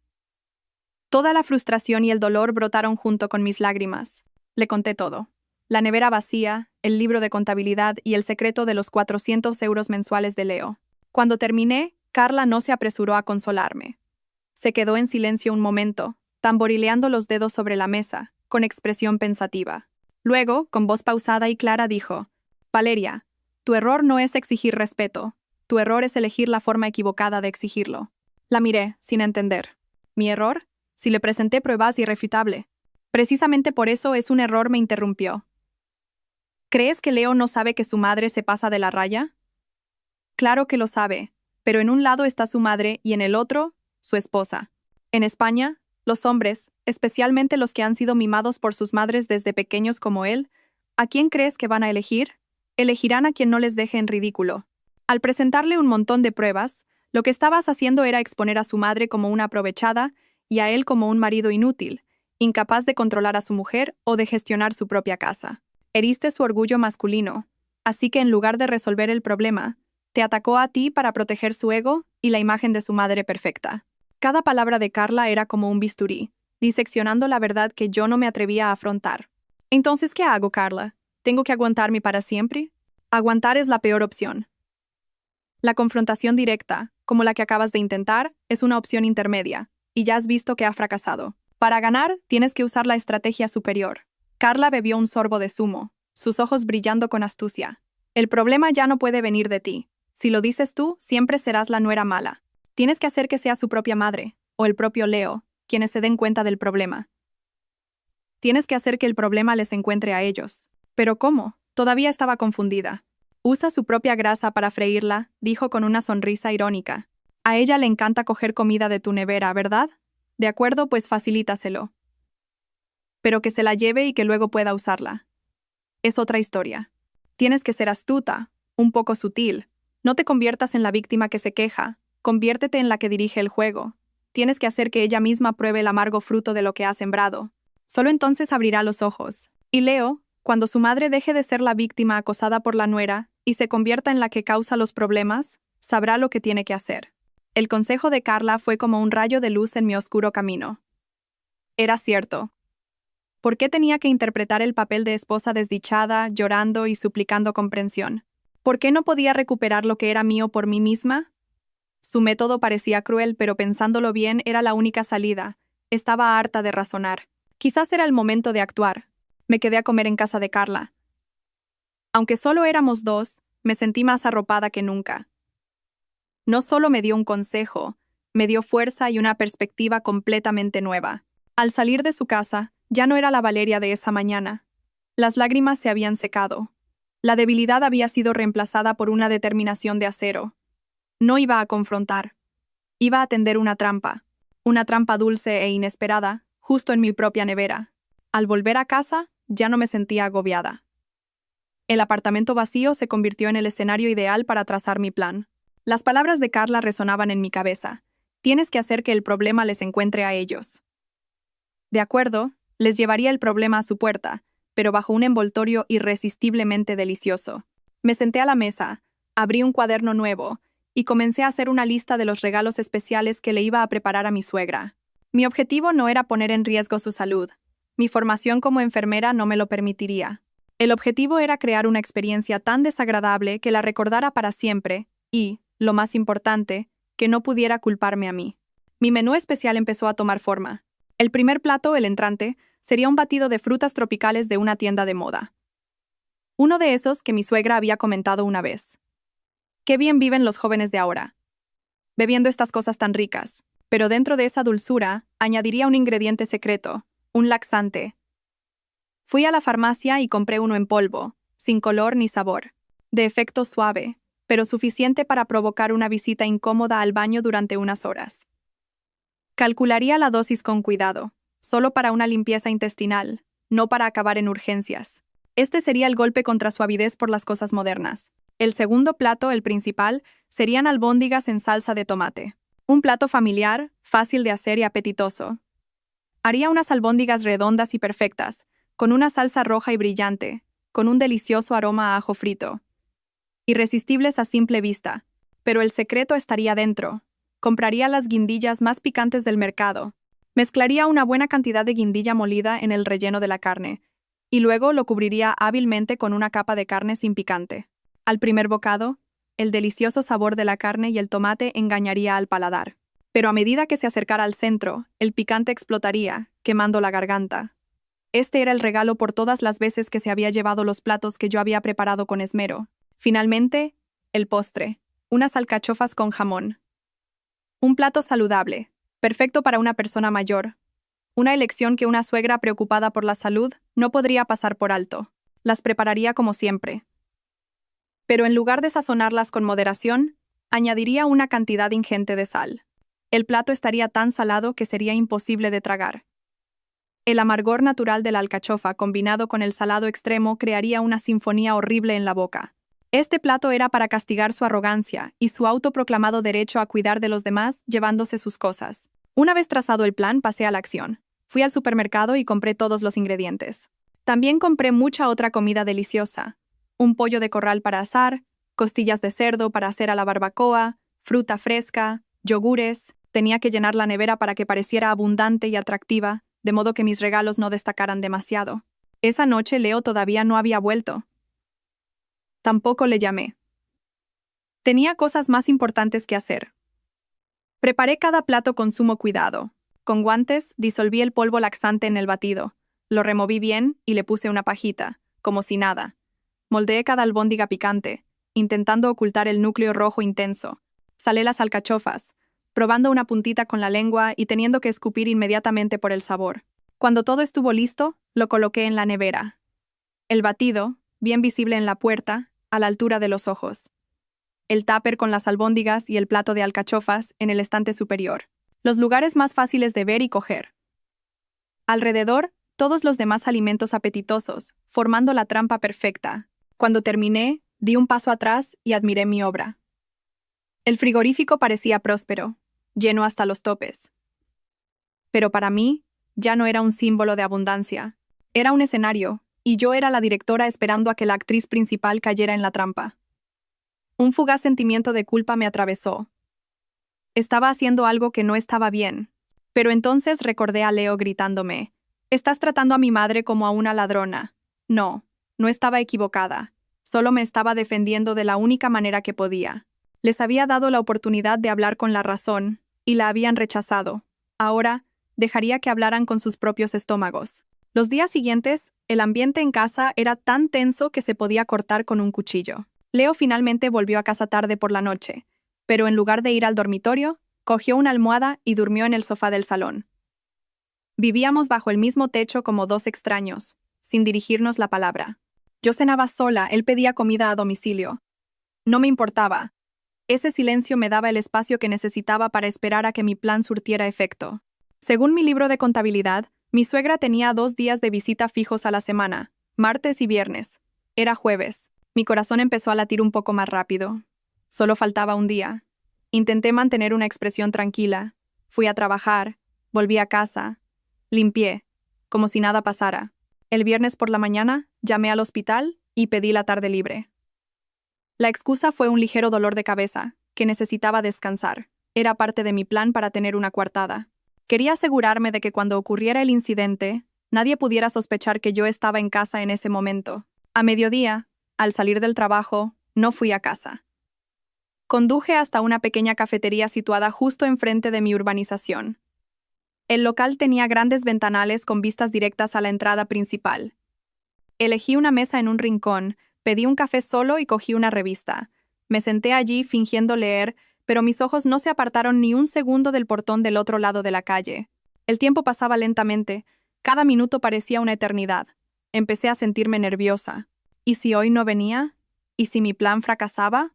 Toda la frustración y el dolor brotaron junto con mis lágrimas. Le conté todo. La nevera vacía, el libro de contabilidad y el secreto de los 400 euros mensuales de Leo. Cuando terminé, Carla no se apresuró a consolarme. Se quedó en silencio un momento, tamborileando los dedos sobre la mesa, con expresión pensativa. Luego, con voz pausada y clara, dijo: Valeria, tu error no es exigir respeto. Tu error es elegir la forma equivocada de exigirlo. La miré, sin entender. ¿Mi error? Si le presenté pruebas irrefutables. Precisamente por eso es un error, me interrumpió. ¿Crees que Leo no sabe que su madre se pasa de la raya? Claro que lo sabe, pero en un lado está su madre y en el otro, su esposa. En España, los hombres, especialmente los que han sido mimados por sus madres desde pequeños como él, ¿a quién crees que van a elegir? Elegirán a quien no les deje en ridículo. Al presentarle un montón de pruebas, lo que estabas haciendo era exponer a su madre como una aprovechada y a él como un marido inútil, incapaz de controlar a su mujer o de gestionar su propia casa. Heriste su orgullo masculino, así que en lugar de resolver el problema, te atacó a ti para proteger su ego y la imagen de su madre perfecta. Cada palabra de Carla era como un bisturí, diseccionando la verdad que yo no me atrevía a afrontar. Entonces, ¿qué hago, Carla? ¿Tengo que aguantarme para siempre? Aguantar es la peor opción. La confrontación directa, como la que acabas de intentar, es una opción intermedia, y ya has visto que ha fracasado. Para ganar, tienes que usar la estrategia superior. Carla bebió un sorbo de zumo, sus ojos brillando con astucia. El problema ya no puede venir de ti. Si lo dices tú, siempre serás la nuera mala. Tienes que hacer que sea su propia madre, o el propio Leo, quienes se den cuenta del problema. Tienes que hacer que el problema les encuentre a ellos. ¿Pero cómo? Todavía estaba confundida. Usa su propia grasa para freírla, dijo con una sonrisa irónica. A ella le encanta coger comida de tu nevera, ¿verdad? De acuerdo, pues facilítaselo. Pero que se la lleve y que luego pueda usarla. Es otra historia. Tienes que ser astuta, un poco sutil. No te conviertas en la víctima que se queja, conviértete en la que dirige el juego. Tienes que hacer que ella misma pruebe el amargo fruto de lo que ha sembrado. Solo entonces abrirá los ojos. Y Leo, cuando su madre deje de ser la víctima acosada por la nuera y se convierta en la que causa los problemas, sabrá lo que tiene que hacer. El consejo de Carla fue como un rayo de luz en mi oscuro camino. Era cierto. ¿Por qué tenía que interpretar el papel de esposa desdichada, llorando y suplicando comprensión? ¿Por qué no podía recuperar lo que era mío por mí misma? Su método parecía cruel, pero pensándolo bien era la única salida. Estaba harta de razonar. Quizás era el momento de actuar. Me quedé a comer en casa de Carla. Aunque solo éramos dos, me sentí más arropada que nunca. No solo me dio un consejo, me dio fuerza y una perspectiva completamente nueva. Al salir de su casa, ya no era la Valeria de esa mañana. Las lágrimas se habían secado. La debilidad había sido reemplazada por una determinación de acero. No iba a confrontar. Iba a tender una trampa dulce e inesperada, justo en mi propia nevera. Al volver a casa, ya no me sentía agobiada. El apartamento vacío se convirtió en el escenario ideal para trazar mi plan. Las palabras de Carla resonaban en mi cabeza. Tienes que hacer que el problema les encuentre a ellos. De acuerdo, les llevaría el problema a su puerta, pero bajo un envoltorio irresistiblemente delicioso. Me senté a la mesa, abrí un cuaderno nuevo y comencé a hacer una lista de los regalos especiales que le iba a preparar a mi suegra. Mi objetivo no era poner en riesgo su salud. Mi formación como enfermera no me lo permitiría. El objetivo era crear una experiencia tan desagradable que la recordara para siempre y, lo más importante, que no pudiera culparme a mí. Mi menú especial empezó a tomar forma. El primer plato, el entrante, sería un batido de frutas tropicales de una tienda de moda. Uno de esos que mi suegra había comentado una vez. Qué bien viven los jóvenes de ahora, bebiendo estas cosas tan ricas. Pero dentro de esa dulzura, añadiría un ingrediente secreto, un laxante. Fui a la farmacia y compré uno en polvo, sin color ni sabor, de efecto suave, pero suficiente para provocar una visita incómoda al baño durante unas horas. Calcularía la dosis con cuidado, solo para una limpieza intestinal, no para acabar en urgencias. Este sería el golpe contra su avidez por las cosas modernas. El segundo plato, el principal, serían albóndigas en salsa de tomate. Un plato familiar, fácil de hacer y apetitoso. Haría unas albóndigas redondas y perfectas, con una salsa roja y brillante, con un delicioso aroma a ajo frito. Irresistibles a simple vista, pero el secreto estaría dentro. Compraría las guindillas más picantes del mercado. Mezclaría una buena cantidad de guindilla molida en el relleno de la carne, y luego lo cubriría hábilmente con una capa de carne sin picante. Al primer bocado, el delicioso sabor de la carne y el tomate engañaría al paladar. Pero a medida que se acercara al centro, el picante explotaría, quemando la garganta. Este era el regalo por todas las veces que se había llevado los platos que yo había preparado con esmero. Finalmente, el postre. Unas alcachofas con jamón. Un plato saludable, perfecto para una persona mayor. Una elección que una suegra preocupada por la salud no podría pasar por alto. Las prepararía como siempre. Pero en lugar de sazonarlas con moderación, añadiría una cantidad ingente de sal. El plato estaría tan salado que sería imposible de tragar. El amargor natural de la alcachofa combinado con el salado extremo crearía una sinfonía horrible en la boca. Este plato era para castigar su arrogancia y su autoproclamado derecho a cuidar de los demás llevándose sus cosas. Una vez trazado el plan, pasé a la acción. Fui al supermercado y compré todos los ingredientes. También compré mucha otra comida deliciosa. Un pollo de corral para asar, costillas de cerdo para hacer a la barbacoa, fruta fresca, yogures. Tenía que llenar la nevera para que pareciera abundante y atractiva, de modo que mis regalos no destacaran demasiado. Esa noche Leo todavía no había vuelto. Tampoco le llamé. Tenía cosas más importantes que hacer. Preparé cada plato con sumo cuidado. Con guantes, disolví el polvo laxante en el batido. Lo removí bien y le puse una pajita, como si nada. Moldeé cada albóndiga picante, intentando ocultar el núcleo rojo intenso. Salé las alcachofas, probando una puntita con la lengua y teniendo que escupir inmediatamente por el sabor. Cuando todo estuvo listo, lo coloqué en la nevera. El batido, bien visible en la puerta, a la altura de los ojos. El tupper con las albóndigas y el plato de alcachofas en el estante superior. Los lugares más fáciles de ver y coger. Alrededor, todos los demás alimentos apetitosos, formando la trampa perfecta. Cuando terminé, di un paso atrás y admiré mi obra. El frigorífico parecía próspero, lleno hasta los topes. Pero para mí, ya no era un símbolo de abundancia. Era un escenario, y yo era la directora esperando a que la actriz principal cayera en la trampa. Un fugaz sentimiento de culpa me atravesó. Estaba haciendo algo que no estaba bien. Pero entonces recordé a Leo gritándome: «Estás tratando a mi madre como a una ladrona». No, no estaba equivocada. Solo me estaba defendiendo de la única manera que podía. Les había dado la oportunidad de hablar con la razón, y la habían rechazado. Ahora, dejaría que hablaran con sus propios estómagos. Los días siguientes, el ambiente en casa era tan tenso que se podía cortar con un cuchillo. Leo finalmente volvió a casa tarde por la noche, pero en lugar de ir al dormitorio, cogió una almohada y durmió en el sofá del salón. Vivíamos bajo el mismo techo como dos extraños, sin dirigirnos la palabra. Yo cenaba sola, él pedía comida a domicilio. No me importaba. Ese silencio me daba el espacio que necesitaba para esperar a que mi plan surtiera efecto. Según mi libro de contabilidad, mi suegra tenía 2 días de visita fijos a la semana, martes y viernes. Era jueves. Mi corazón empezó a latir un poco más rápido. Solo faltaba un día. Intenté mantener una expresión tranquila. Fui a trabajar, volví a casa, limpié, como si nada pasara. El viernes por la mañana, llamé al hospital y pedí la tarde libre. La excusa fue un ligero dolor de cabeza, que necesitaba descansar. Era parte de mi plan para tener una coartada. Quería asegurarme de que cuando ocurriera el incidente, nadie pudiera sospechar que yo estaba en casa en ese momento. A mediodía, al salir del trabajo, no fui a casa. Conduje hasta una pequeña cafetería situada justo enfrente de mi urbanización. El local tenía grandes ventanales con vistas directas a la entrada principal. Elegí una mesa en un rincón, pedí un café solo y cogí una revista. Me senté allí fingiendo leer, pero mis ojos no se apartaron ni un segundo del portón del otro lado de la calle. El tiempo pasaba lentamente, cada minuto parecía una eternidad. Empecé a sentirme nerviosa. ¿Y si hoy no venía? ¿Y si mi plan fracasaba?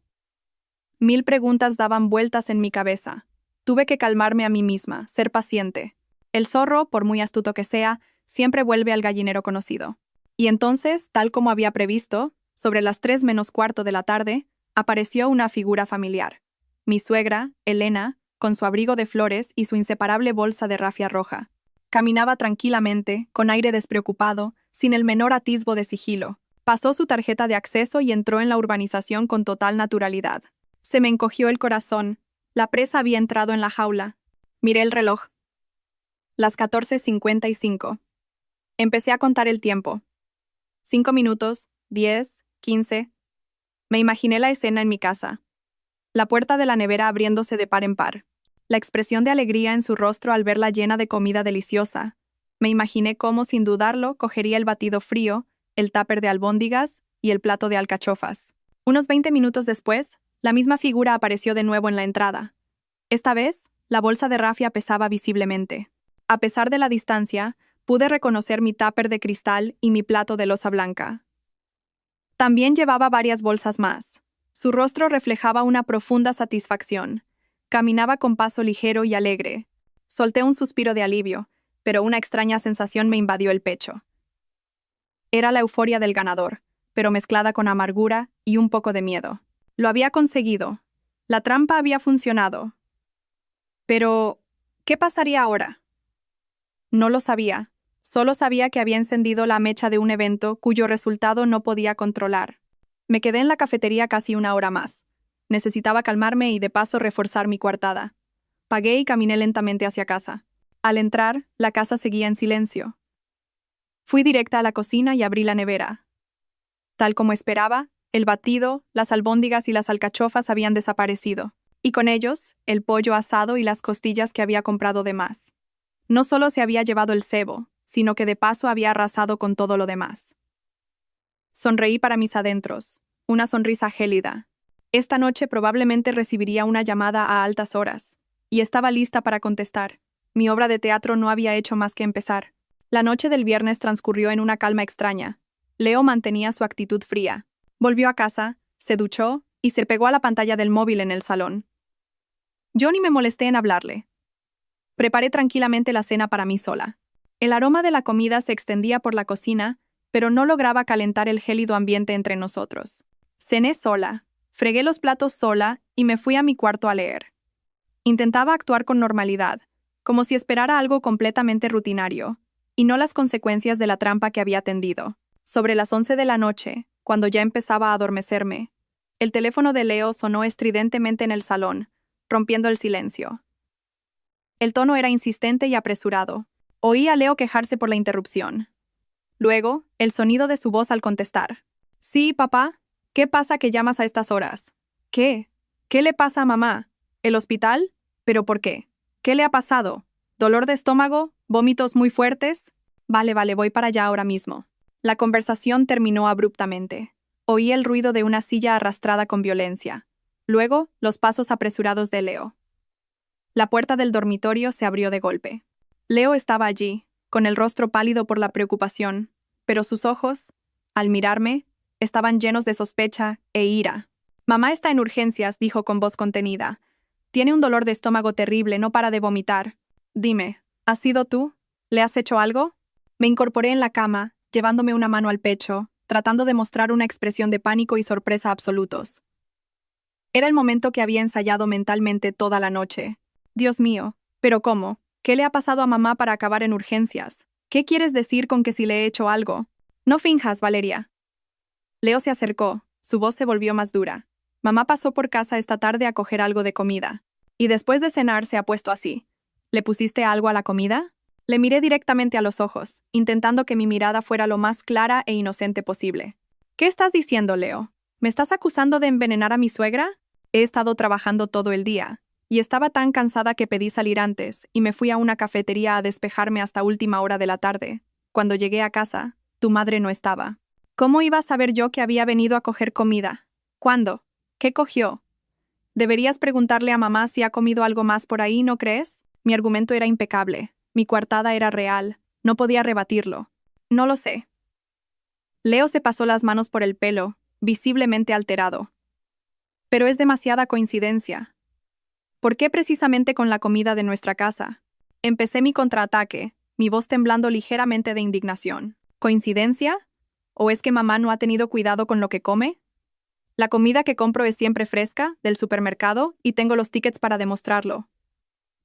1000 preguntas daban vueltas en mi cabeza. Tuve que calmarme a mí misma, ser paciente. El zorro, por muy astuto que sea, siempre vuelve al gallinero conocido. Y entonces, tal como había previsto, sobre las 3 menos cuarto de la tarde, apareció una figura familiar. Mi suegra, Elena, con su abrigo de flores y su inseparable bolsa de rafia roja. Caminaba tranquilamente, con aire despreocupado, sin el menor atisbo de sigilo. Pasó su tarjeta de acceso y entró en la urbanización con total naturalidad. Se me encogió el corazón. La presa había entrado en la jaula. Miré el reloj. Las 14:55. Empecé a contar el tiempo. 5 minutos, 10, 15. Me imaginé la escena en mi casa. La puerta de la nevera abriéndose de par en par. La expresión de alegría en su rostro al verla llena de comida deliciosa. Me imaginé cómo, sin dudarlo, cogería el batido frío, el tupper de albóndigas y el plato de alcachofas. Unos 20 minutos después, la misma figura apareció de nuevo en la entrada. Esta vez, la bolsa de rafia pesaba visiblemente. A pesar de la distancia, pude reconocer mi tupper de cristal y mi plato de loza blanca. También llevaba varias bolsas más. Su rostro reflejaba una profunda satisfacción. Caminaba con paso ligero y alegre. Solté un suspiro de alivio, pero una extraña sensación me invadió el pecho. Era la euforia del ganador, pero mezclada con amargura y un poco de miedo. Lo había conseguido. La trampa había funcionado. Pero, ¿qué pasaría ahora? No lo sabía. Solo sabía que había encendido la mecha de un evento cuyo resultado no podía controlar. Me quedé en la cafetería casi una hora más. Necesitaba calmarme y de paso reforzar mi coartada. Pagué y caminé lentamente hacia casa. Al entrar, la casa seguía en silencio. Fui directa a la cocina y abrí la nevera. Tal como esperaba, el batido, las albóndigas y las alcachofas habían desaparecido, y con ellos, el pollo asado y las costillas que había comprado de más. No solo se había llevado el cebo, sino que de paso había arrasado con todo lo demás. Sonreí para mis adentros, una sonrisa gélida. Esta noche probablemente recibiría una llamada a altas horas, y estaba lista para contestar. Mi obra de teatro no había hecho más que empezar. La noche del viernes transcurrió en una calma extraña. Leo mantenía su actitud fría. Volvió a casa, se duchó y se pegó a la pantalla del móvil en el salón. Yo ni me molesté en hablarle. Preparé tranquilamente la cena para mí sola. El aroma de la comida se extendía por la cocina, pero no lograba calentar el gélido ambiente entre nosotros. Cené sola, fregué los platos sola y me fui a mi cuarto a leer. Intentaba actuar con normalidad, como si esperara algo completamente rutinario, y no las consecuencias de la trampa que había tendido. Sobre las 11 de la noche, cuando ya empezaba a adormecerme, el teléfono de Leo sonó estridentemente en el salón, rompiendo el silencio. El tono era insistente y apresurado. Oí a Leo quejarse por la interrupción. Luego, el sonido de su voz al contestar. «Sí, papá. ¿Qué pasa que llamas a estas horas? ¿Qué? ¿Qué le pasa a mamá? ¿El hospital? ¿Pero por qué? ¿Qué le ha pasado? ¿Dolor de estómago? ¿Vómitos muy fuertes? Vale, voy para allá ahora mismo». La conversación terminó abruptamente. Oí el ruido de una silla arrastrada con violencia. Luego, los pasos apresurados de Leo. La puerta del dormitorio se abrió de golpe. Leo estaba allí, con el rostro pálido por la preocupación, pero sus ojos, al mirarme, estaban llenos de sospecha e ira. «Mamá está en urgencias», dijo con voz contenida. «Tiene un dolor de estómago terrible, no para de vomitar. Dime, ¿has sido tú? ¿Le has hecho algo?» Me incorporé en la cama, llevándome una mano al pecho, tratando de mostrar una expresión de pánico y sorpresa absolutos. Era el momento que había ensayado mentalmente toda la noche. Dios mío, ¿pero cómo? ¿Qué le ha pasado a mamá para acabar en urgencias? ¿Qué quieres decir con que si le he hecho algo? No finjas, Valeria. Leo se acercó, su voz se volvió más dura. Mamá pasó por casa esta tarde a coger algo de comida. Y después de cenar se ha puesto así. ¿Le pusiste algo a la comida? Le miré directamente a los ojos, intentando que mi mirada fuera lo más clara e inocente posible. ¿Qué estás diciendo, Leo? ¿Me estás acusando de envenenar a mi suegra? He estado trabajando todo el día, y estaba tan cansada que pedí salir antes y me fui a una cafetería a despejarme hasta última hora de la tarde. Cuando llegué a casa, tu madre no estaba. ¿Cómo iba a saber yo que había venido a coger comida? ¿Cuándo? ¿Qué cogió? Deberías preguntarle a mamá si ha comido algo más por ahí, ¿no crees? Mi argumento era impecable. Mi coartada era real. No podía rebatirlo. No lo sé. Leo se pasó las manos por el pelo, visiblemente alterado. Pero es demasiada coincidencia. ¿Por qué precisamente con la comida de nuestra casa? Empecé mi contraataque, mi voz temblando ligeramente de indignación. ¿Coincidencia? ¿O es que mamá no ha tenido cuidado con lo que come? La comida que compro es siempre fresca, del supermercado, y tengo los tickets para demostrarlo.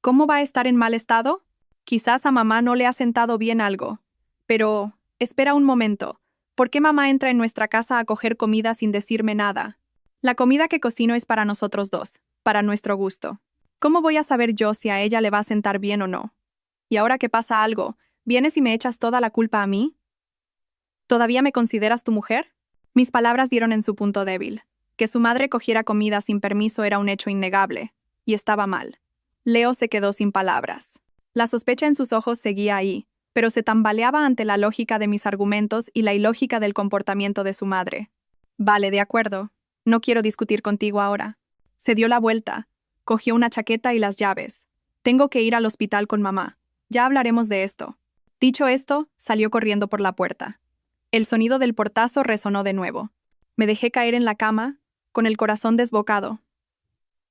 ¿Cómo va a estar en mal estado? Quizás a mamá no le ha sentado bien algo. Pero, espera un momento. ¿Por qué mamá entra en nuestra casa a coger comida sin decirme nada? La comida que cocino es para nosotros dos, para nuestro gusto. ¿Cómo voy a saber yo si a ella le va a sentar bien o no? Y ahora que pasa algo, ¿vienes y me echas toda la culpa a mí? ¿Todavía me consideras tu mujer? Mis palabras dieron en su punto débil. Que su madre cogiera comida sin permiso era un hecho innegable, y estaba mal. Leo se quedó sin palabras. La sospecha en sus ojos seguía ahí, pero se tambaleaba ante la lógica de mis argumentos y la ilógica del comportamiento de su madre. Vale, de acuerdo. No quiero discutir contigo ahora. Se dio la vuelta, cogió una chaqueta y las llaves. Tengo que ir al hospital con mamá. Ya hablaremos de esto. Dicho esto, salió corriendo por la puerta. El sonido del portazo resonó de nuevo. Me dejé caer en la cama, con el corazón desbocado.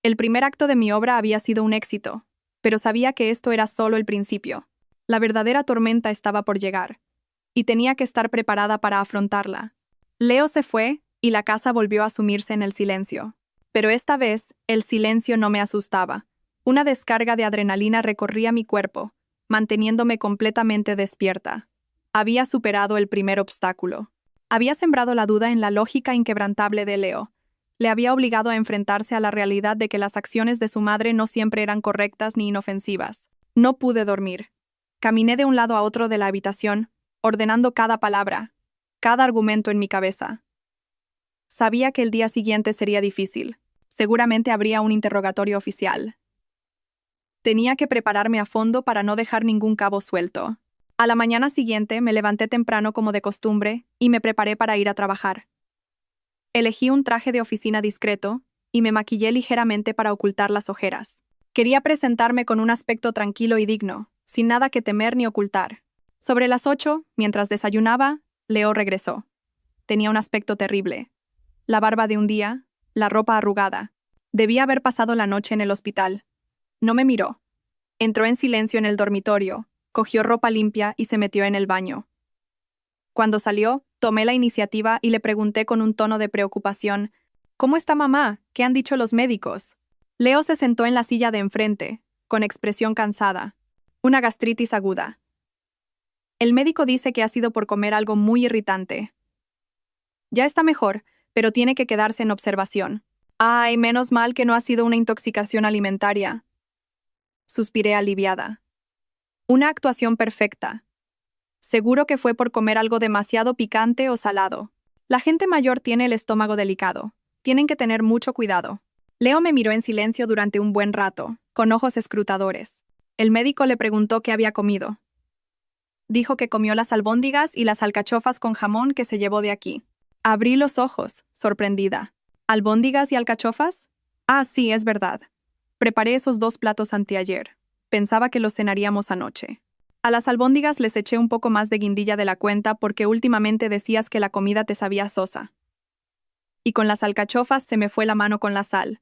El primer acto de mi obra había sido un éxito, pero sabía que esto era solo el principio. La verdadera tormenta estaba por llegar, y tenía que estar preparada para afrontarla. Leo se fue, y la casa volvió a sumirse en el silencio. Pero esta vez, el silencio no me asustaba. Una descarga de adrenalina recorría mi cuerpo, manteniéndome completamente despierta. Había superado el primer obstáculo. Había sembrado la duda en la lógica inquebrantable de Leo. Le había obligado a enfrentarse a la realidad de que las acciones de su madre no siempre eran correctas ni inofensivas. No pude dormir. Caminé de un lado a otro de la habitación, ordenando cada palabra, cada argumento en mi cabeza. Sabía que el día siguiente sería difícil. Seguramente habría un interrogatorio oficial. Tenía que prepararme a fondo para no dejar ningún cabo suelto. A la mañana siguiente me levanté temprano como de costumbre y me preparé para ir a trabajar. Elegí un traje de oficina discreto y me maquillé ligeramente para ocultar las ojeras. Quería presentarme con un aspecto tranquilo y digno, sin nada que temer ni ocultar. Sobre las 8, mientras desayunaba, Leo regresó. Tenía un aspecto terrible. La barba de un día, la ropa arrugada. Debía haber pasado la noche en el hospital. No me miró. Entró en silencio en el dormitorio, cogió ropa limpia y se metió en el baño. Cuando salió, tomé la iniciativa y le pregunté con un tono de preocupación: ¿Cómo está mamá? ¿Qué han dicho los médicos? Leo se sentó en la silla de enfrente, con expresión cansada. Una gastritis aguda. El médico dice que ha sido por comer algo muy irritante. Ya está mejor, pero tiene que quedarse en observación. Ay, menos mal que no ha sido una intoxicación alimentaria. Suspiré aliviada. Una actuación perfecta. Seguro que fue por comer algo demasiado picante o salado. La gente mayor tiene el estómago delicado. Tienen que tener mucho cuidado. Leo me miró en silencio durante un buen rato, con ojos escrutadores. El médico le preguntó qué había comido. Dijo que comió las albóndigas y las alcachofas con jamón que se llevó de aquí. Abrí los ojos, sorprendida. ¿Albóndigas y alcachofas? Ah, sí, es verdad. Preparé esos 2 platos anteayer. Pensaba que los cenaríamos anoche. A las albóndigas les eché un poco más de guindilla de la cuenta porque últimamente decías que la comida te sabía sosa. Y con las alcachofas se me fue la mano con la sal.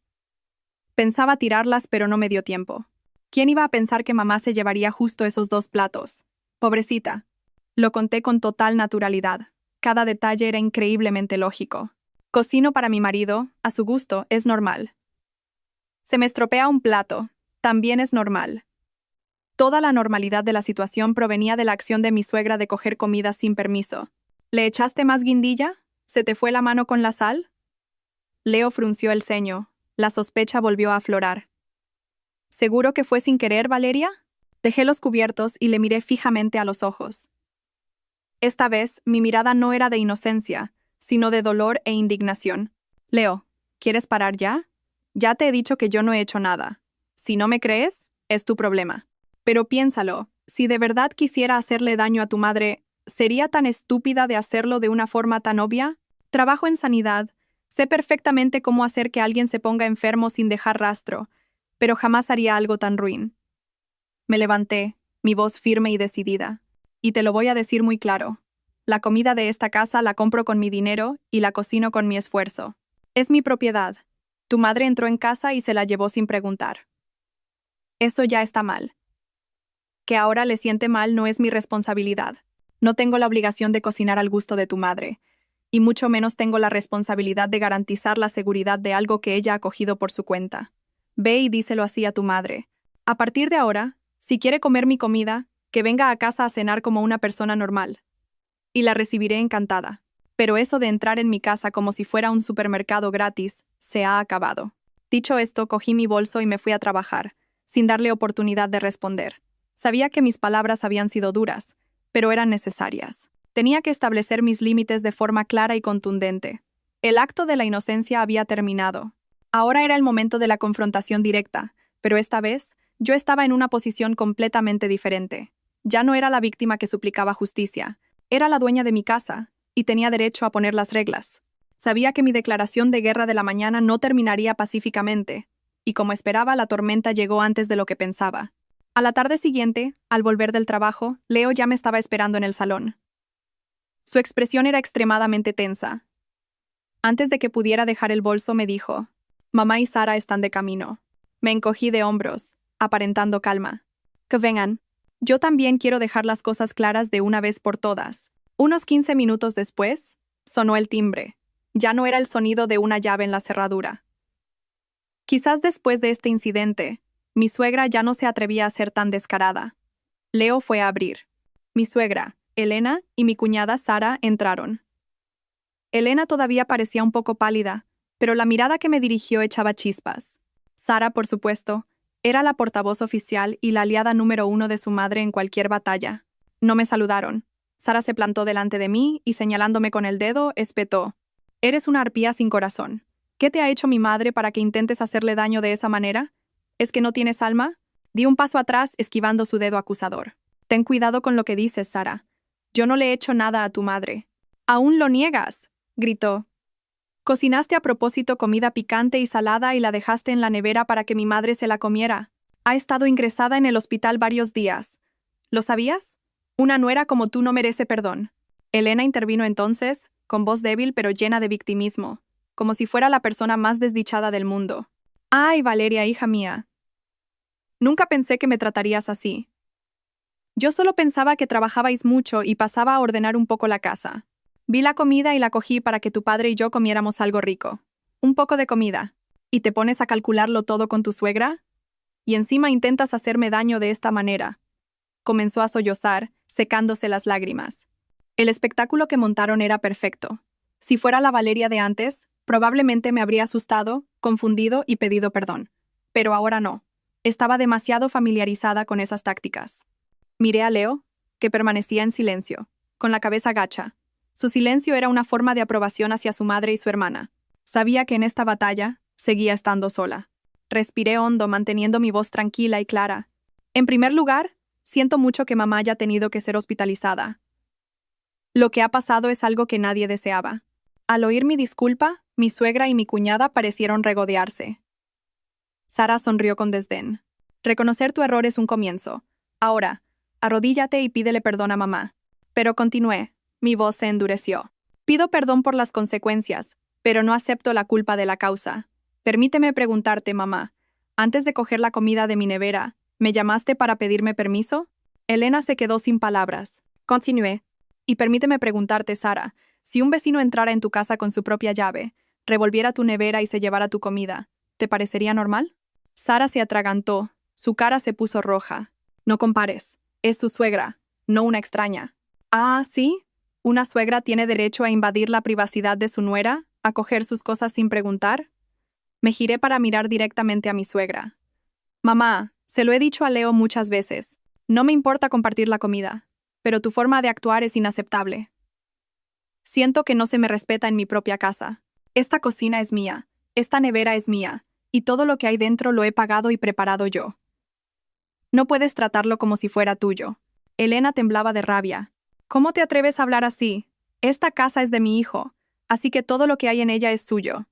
Pensaba tirarlas, pero no me dio tiempo. ¿Quién iba a pensar que mamá se llevaría justo esos 2 platos? Pobrecita. Lo conté con total naturalidad. Cada detalle era increíblemente lógico. Cocino para mi marido, a su gusto, es normal. Se me estropea un plato, también es normal. Toda la normalidad de la situación provenía de la acción de mi suegra de coger comida sin permiso. ¿Le echaste más guindilla? ¿Se te fue la mano con la sal? Leo frunció el ceño. La sospecha volvió a aflorar. ¿Seguro que fue sin querer, Valeria? Dejé los cubiertos y le miré fijamente a los ojos. Esta vez, mi mirada no era de inocencia, sino de dolor e indignación. Leo, ¿quieres parar ya? Ya te he dicho que yo no he hecho nada. Si no me crees, es tu problema. Pero piénsalo, si de verdad quisiera hacerle daño a tu madre, ¿sería tan estúpida de hacerlo de una forma tan obvia? Trabajo en sanidad, sé perfectamente cómo hacer que alguien se ponga enfermo sin dejar rastro, pero jamás haría algo tan ruin. Me levanté, mi voz firme y decidida. Y te lo voy a decir muy claro. La comida de esta casa la compro con mi dinero y la cocino con mi esfuerzo. Es mi propiedad. Tu madre entró en casa y se la llevó sin preguntar. Eso ya está mal. Que ahora le siente mal no es mi responsabilidad. No tengo la obligación de cocinar al gusto de tu madre, y mucho menos tengo la responsabilidad de garantizar la seguridad de algo que ella ha cogido por su cuenta. Ve y díselo así a tu madre. A partir de ahora, si quiere comer mi comida, que venga a casa a cenar como una persona normal. Y la recibiré encantada. Pero eso de entrar en mi casa como si fuera un supermercado gratis, se ha acabado. Dicho esto, cogí mi bolso y me fui a trabajar, sin darle oportunidad de responder. Sabía que mis palabras habían sido duras, pero eran necesarias. Tenía que establecer mis límites de forma clara y contundente. El acto de la inocencia había terminado. Ahora era el momento de la confrontación directa, pero esta vez Yo estaba en una posición completamente diferente. Ya no era la víctima que suplicaba justicia. Era la dueña de mi casa, y tenía derecho a poner las reglas. Sabía que mi declaración de guerra de la mañana no terminaría pacíficamente, y como esperaba, la tormenta llegó antes de lo que pensaba. A la tarde siguiente, al volver del trabajo, Leo ya me estaba esperando en el salón. Su expresión era extremadamente tensa. Antes de que pudiera dejar el bolso, me dijo: «Mamá y Sara están de camino». Me encogí de hombros, aparentando calma. «Que vengan. Yo también quiero dejar las cosas claras de una vez por todas». Unos 15 minutos después, sonó el timbre. Ya no era el sonido de una llave en la cerradura. Quizás después de este incidente, mi suegra ya no se atrevía a ser tan descarada. Leo fue a abrir. Mi suegra, Elena, y mi cuñada Sara entraron. Elena todavía parecía un poco pálida, pero la mirada que me dirigió echaba chispas. Sara, por supuesto, era la portavoz oficial y la aliada número 1 de su madre en cualquier batalla. No me saludaron. Sara se plantó delante de mí y, señalándome con el dedo, espetó: «Eres una arpía sin corazón. ¿Qué te ha hecho mi madre para que intentes hacerle daño de esa manera? ¿Es que no tienes alma?». Di un paso atrás, esquivando su dedo acusador. «Ten cuidado con lo que dices, Sara. Yo no le he hecho nada a tu madre». «¿Aún lo niegas?», gritó. «Cocinaste a propósito comida picante y salada y la dejaste en la nevera para que mi madre se la comiera. Ha estado ingresada en el hospital varios días. ¿Lo sabías? Una nuera como tú no merece perdón». Elena intervino entonces, con voz débil pero llena de victimismo, como si fuera la persona más desdichada del mundo. «Ay, Valeria, hija mía. Nunca pensé que me tratarías así. Yo solo pensaba que trabajabais mucho y pasaba a ordenar un poco la casa. Vi la comida y la cogí para que tu padre y yo comiéramos algo rico. Un poco de comida. ¿Y te pones a calcularlo todo con tu suegra? Y encima intentas hacerme daño de esta manera». Comenzó a sollozar, secándose las lágrimas. El espectáculo que montaron era perfecto. Si fuera la Valeria de antes, probablemente me habría asustado, confundido y pedido perdón. Pero ahora no. Estaba demasiado familiarizada con esas tácticas. Miré a Leo, que permanecía en silencio, con la cabeza gacha. Su silencio era una forma de aprobación hacia su madre y su hermana. Sabía que en esta batalla seguía estando sola. Respiré hondo, manteniendo mi voz tranquila y clara. «En primer lugar, siento mucho que mamá haya tenido que ser hospitalizada. Lo que ha pasado es algo que nadie deseaba». Al oír mi disculpa, mi suegra y mi cuñada parecieron regodearse. Sara sonrió con desdén. «Reconocer tu error es un comienzo. Ahora, arrodíllate y pídele perdón a mamá». Pero continué. Mi voz se endureció. «Pido perdón por las consecuencias, pero no acepto la culpa de la causa. Permíteme preguntarte, mamá. Antes de coger la comida de mi nevera, ¿me llamaste para pedirme permiso?». Elena se quedó sin palabras. Continué. «Y permíteme preguntarte, Sara, si un vecino entrara en tu casa con su propia llave, revolviera tu nevera y se llevara tu comida, ¿te parecería normal?». Sara se atragantó. Su cara se puso roja. «No compares. Es su suegra, no una extraña». «Ah, ¿sí? ¿Una suegra tiene derecho a invadir la privacidad de su nuera, a coger sus cosas sin preguntar?». Me giré para mirar directamente a mi suegra. «Mamá, se lo he dicho a Leo muchas veces. No me importa compartir la comida, pero tu forma de actuar es inaceptable. Siento que no se me respeta en mi propia casa. Esta cocina es mía, esta nevera es mía, y todo lo que hay dentro lo he pagado y preparado yo. No puedes tratarlo como si fuera tuyo». Elena temblaba de rabia. «¿Cómo te atreves a hablar así? Esta casa es de mi hijo, así que todo lo que hay en ella es suyo.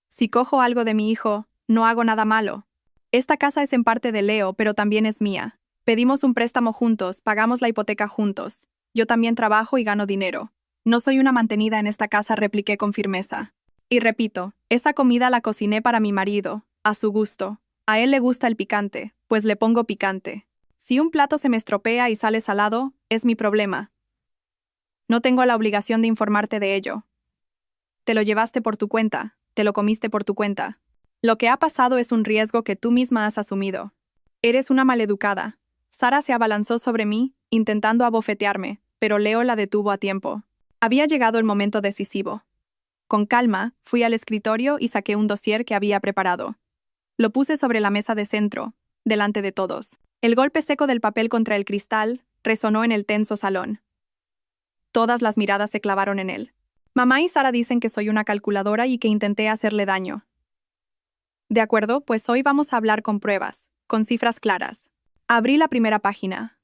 Si cojo algo de mi hijo, no hago nada malo. Esta casa es en parte de Leo, pero también es mía. Pedimos un préstamo juntos, pagamos la hipoteca juntos. Yo también trabajo y gano dinero. No soy una mantenida en esta casa», repliqué con firmeza. «Y repito, esa comida la cociné para mi marido, a su gusto. A él le gusta el picante, pues le pongo picante. Si un plato se me estropea y sale salado, es mi problema. No tengo la obligación de informarte de ello. Te lo llevaste por tu cuenta, te lo comiste por tu cuenta. Lo que ha pasado es un riesgo que tú misma has asumido. Eres una maleducada». Sara se abalanzó sobre mí, intentando abofetearme, pero Leo la detuvo a tiempo. Había llegado el momento decisivo. Con calma, fui al escritorio y saqué un dossier que había preparado. Lo puse sobre la mesa de centro, delante de todos. El golpe seco del papel contra el cristal resonó en el tenso salón. Todas las miradas se clavaron en él. Mamá y Sara dicen que soy una calculadora y que intenté hacerle daño. De acuerdo, pues hoy vamos a hablar con pruebas. con cifras claras. Abrí la primera página.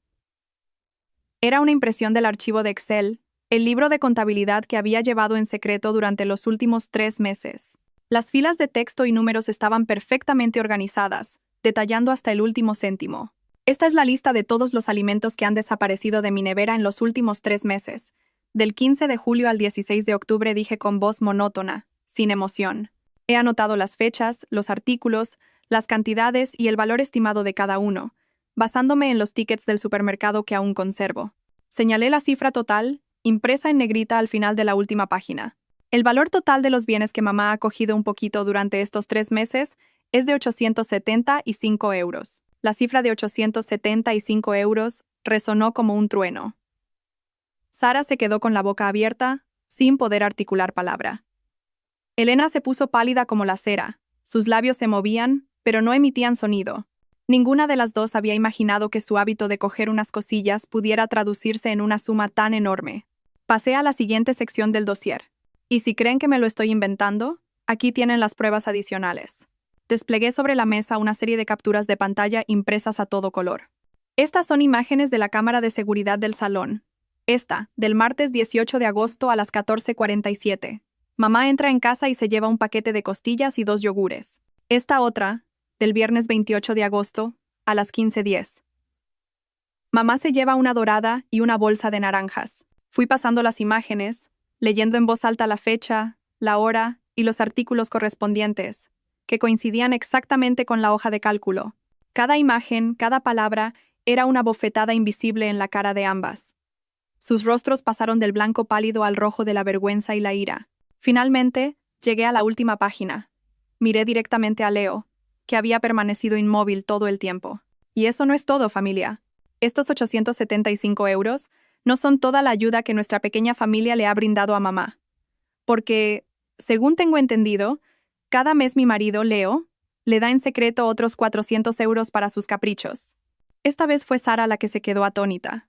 Era una impresión del archivo de Excel, el libro de contabilidad que había llevado en secreto durante los últimos 3 meses. Las filas de texto y números estaban perfectamente organizadas, detallando hasta el último céntimo. Esta es la lista de todos los alimentos que han desaparecido de mi nevera en los últimos 3 meses. Del 15 de julio al 16 de octubre dije con voz monótona, sin emoción. He anotado las fechas, los artículos, las cantidades y el valor estimado de cada uno, basándome en los tickets del supermercado que aún conservo. Señalé la cifra total, impresa en negrita al final de la última página. El valor total de los bienes que mamá ha cogido un poquito durante estos 3 meses es de 875 euros. La cifra de 875 euros resonó como un trueno. Sara se quedó con la boca abierta, sin poder articular palabra. Elena se puso pálida como la cera. Sus labios se movían, pero no emitían sonido. Ninguna de las dos había imaginado que su hábito de coger unas cosillas pudiera traducirse en una suma tan enorme. Pasé a la siguiente sección del dossier. Y si creen que me lo estoy inventando, aquí tienen las pruebas adicionales. Desplegué sobre la mesa una serie de capturas de pantalla impresas a todo color. Estas son imágenes de la cámara de seguridad del salón. Esta, del martes 18 de agosto a las 14:47. Mamá entra en casa y se lleva un paquete de costillas y 2 yogures. Esta otra, del viernes 28 de agosto, a las 15:10. Mamá se lleva una dorada y una bolsa de naranjas. Fui pasando las imágenes, leyendo en voz alta la fecha, la hora y los artículos correspondientes, que coincidían exactamente con la hoja de cálculo. Cada imagen, cada palabra, era una bofetada invisible en la cara de ambas. Sus rostros pasaron del blanco pálido al rojo de la vergüenza y la ira. Finalmente, llegué a la última página. Miré directamente a Leo, que había permanecido inmóvil todo el tiempo. Y eso no es todo, familia. Estos 875 euros no son toda la ayuda que nuestra pequeña familia le ha brindado a mamá. Porque, según tengo entendido, cada mes mi marido, Leo, le da en secreto otros 400 euros para sus caprichos. Esta vez fue Sara la que se quedó atónita.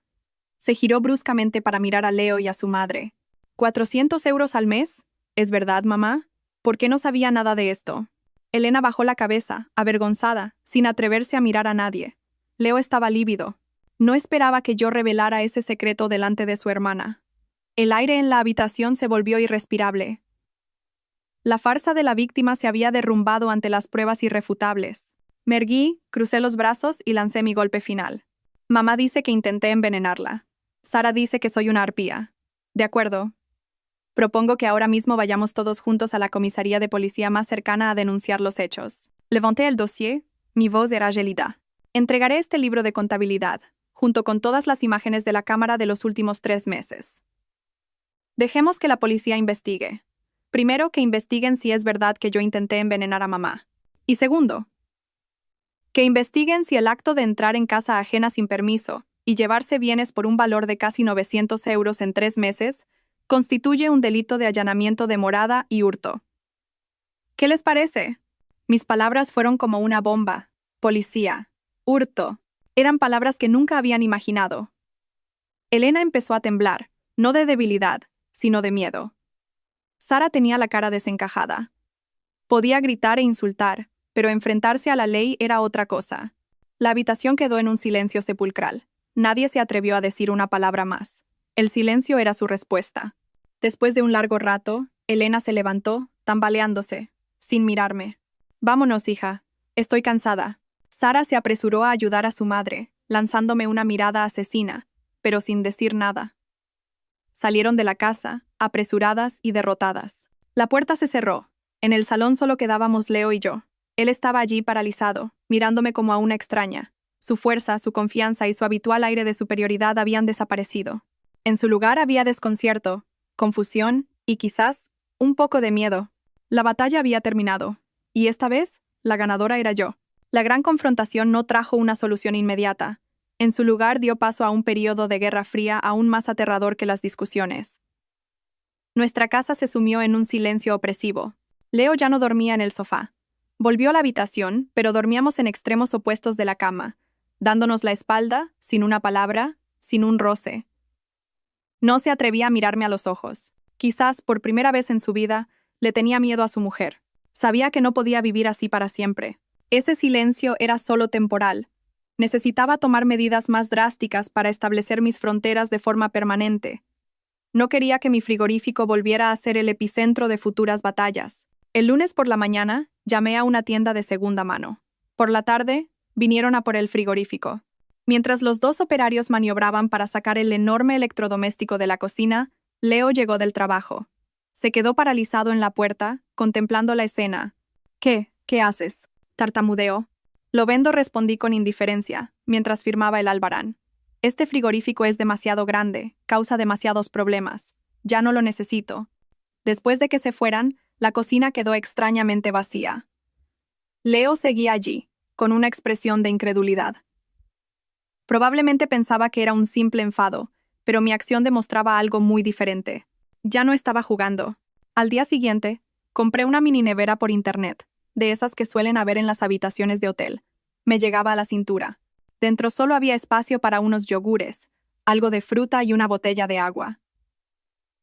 Se giró bruscamente para mirar a Leo y a su madre. ¿400 euros al mes? ¿Es verdad, mamá? ¿Por qué no sabía nada de esto? Elena bajó la cabeza, avergonzada, sin atreverse a mirar a nadie. Leo estaba lívido. No esperaba que yo revelara ese secreto delante de su hermana. El aire en la habitación se volvió irrespirable. La farsa de la víctima se había derrumbado ante las pruebas irrefutables. Me erguí, crucé los brazos y lancé mi golpe final. Mamá dice que intenté envenenarla. Sara dice que soy una arpía. De acuerdo. Propongo que ahora mismo vayamos todos juntos a la comisaría de policía más cercana a denunciar los hechos. Levanté el dossier, mi voz era gélida. Entregaré este libro de contabilidad, junto con todas las imágenes de la cámara de los últimos 3 meses. Dejemos que la policía investigue. Primero, que investiguen si es verdad que yo intenté envenenar a mamá. Y segundo, que investiguen si el acto de entrar en casa ajena sin permiso y llevarse bienes por un valor de casi 900 euros en 3 meses constituye un delito de allanamiento de morada y hurto. ¿Qué les parece? Mis palabras fueron como una bomba. Policía. Hurto. Eran palabras que nunca habían imaginado. Elena empezó a temblar, no de debilidad, sino de miedo. Sara tenía la cara desencajada. Podía gritar e insultar, pero enfrentarse a la ley era otra cosa. La habitación quedó en un silencio sepulcral. Nadie se atrevió a decir una palabra más. El silencio era su respuesta. Después de un largo rato, Elena se levantó, tambaleándose, sin mirarme. «Vámonos, hija. Estoy cansada». Sara se apresuró a ayudar a su madre, lanzándome una mirada asesina, pero sin decir nada. Salieron de la casa, apresuradas y derrotadas. La puerta se cerró. En el salón solo quedábamos Leo y yo. Él estaba allí paralizado, mirándome como a una extraña. Su fuerza, su confianza y su habitual aire de superioridad habían desaparecido. En su lugar había desconcierto, confusión y quizás un poco de miedo. La batalla había terminado, y esta vez la ganadora era yo. La gran confrontación no trajo una solución inmediata. En su lugar dio paso a un período de guerra fría aún más aterrador que las discusiones. Nuestra casa se sumió en un silencio opresivo. Leo ya no dormía en el sofá. Volvió a la habitación, pero dormíamos en extremos opuestos de la cama, dándonos la espalda, sin una palabra, sin un roce. No se atrevía a mirarme a los ojos. Quizás, por primera vez en su vida, le tenía miedo a su mujer. Sabía que no podía vivir así para siempre. Ese silencio era solo temporal. Necesitaba tomar medidas más drásticas para establecer mis fronteras de forma permanente. No quería que mi frigorífico volviera a ser el epicentro de futuras batallas. El lunes por la mañana, llamé a una tienda de segunda mano. Por la tarde, vinieron a por el frigorífico. Mientras los dos operarios maniobraban para sacar el enorme electrodoméstico de la cocina, Leo llegó del trabajo. Se quedó paralizado en la puerta, contemplando la escena. ¿Qué haces?, tartamudeó. Lo vendo, respondí con indiferencia, mientras firmaba el albarán. Este frigorífico es demasiado grande, causa demasiados problemas. Ya no lo necesito. Después de que se fueran, la cocina quedó extrañamente vacía. Leo seguía allí, con una expresión de incredulidad. Probablemente pensaba que era un simple enfado, pero mi acción demostraba algo muy diferente. Ya no estaba jugando. Al día siguiente, compré una mini nevera por internet, de esas que suelen haber en las habitaciones de hotel. Me llegaba a la cintura. Dentro solo había espacio para unos yogures, algo de fruta y una botella de agua.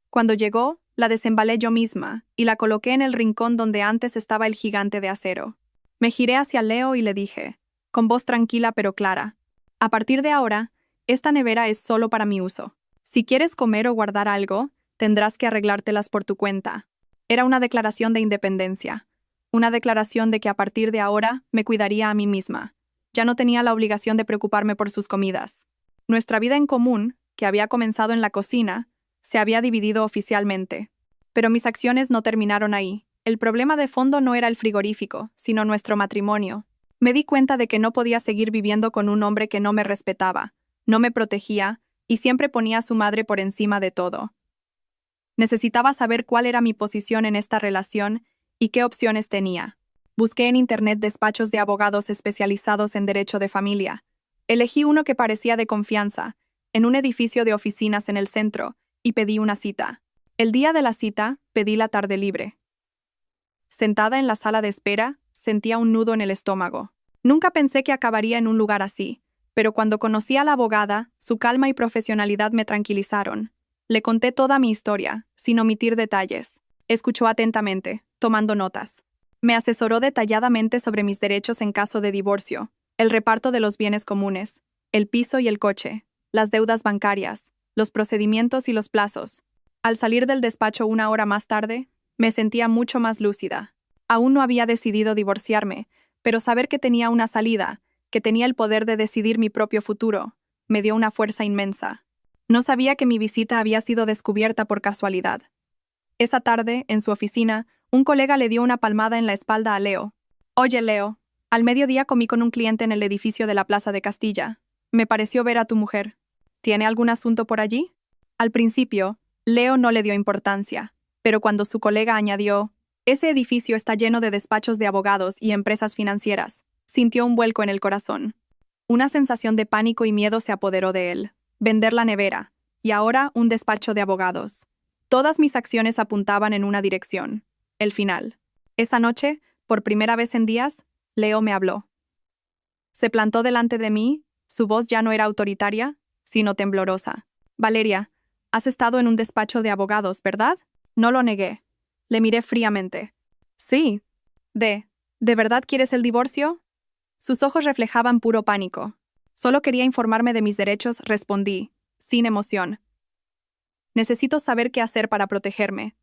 Cuando llegó, la desembalé yo misma y la coloqué en el rincón donde antes estaba el gigante de acero. Me giré hacia Leo y le dije, con voz tranquila pero clara: a partir de ahora, esta nevera es solo para mi uso. Si quieres comer o guardar algo, tendrás que arreglártelas por tu cuenta. Era una declaración de independencia. Una declaración de que a partir de ahora me cuidaría a mí misma. Ya no tenía la obligación de preocuparme por sus comidas. Nuestra vida en común, que había comenzado en la cocina, se había dividido oficialmente. Pero mis acciones no terminaron ahí. El problema de fondo no era el frigorífico, sino nuestro matrimonio. Me di cuenta de que no podía seguir viviendo con un hombre que no me respetaba, no me protegía y siempre ponía a su madre por encima de todo. Necesitaba saber cuál era mi posición en esta relación y qué opciones tenía. Busqué en internet despachos de abogados especializados en derecho de familia. Elegí uno que parecía de confianza, en un edificio de oficinas en el centro, y pedí una cita. El día de la cita, pedí la tarde libre. Sentada en la sala de espera, sentía un nudo en el estómago. Nunca pensé que acabaría en un lugar así, pero cuando conocí a la abogada, su calma y profesionalidad me tranquilizaron. Le conté toda mi historia, sin omitir detalles. Escuchó atentamente, tomando notas. Me asesoró detalladamente sobre mis derechos en caso de divorcio, el reparto de los bienes comunes, el piso y el coche, las deudas bancarias, los procedimientos y los plazos. Al salir del despacho una hora más tarde, me sentía mucho más lúcida. Aún no había decidido divorciarme, pero saber que tenía una salida, que tenía el poder de decidir mi propio futuro, me dio una fuerza inmensa. No sabía que mi visita había sido descubierta por casualidad. Esa tarde, en su oficina, un colega le dio una palmada en la espalda a Leo. «Oye, Leo, al mediodía comí con un cliente en el edificio de la Plaza de Castilla. Me pareció ver a tu mujer. ¿Tiene algún asunto por allí?» Al principio, Leo no le dio importancia, pero cuando su colega añadió: «Ese edificio está lleno de despachos de abogados y empresas financieras», sintió un vuelco en el corazón. Una sensación de pánico y miedo se apoderó de él. Vender la nevera, y ahora un despacho de abogados. Todas mis acciones apuntaban en una dirección: el final. Esa noche, por primera vez en días, Leo me habló. Se plantó delante de mí, su voz ya no era autoritaria, sino temblorosa. «Valeria, has estado en un despacho de abogados, ¿verdad?» No lo negué. Le miré fríamente. «Sí. ¿De verdad quieres el divorcio?» Sus ojos reflejaban puro pánico. «Solo quería informarme de mis derechos», respondí, sin emoción. «Necesito saber qué hacer para protegerme.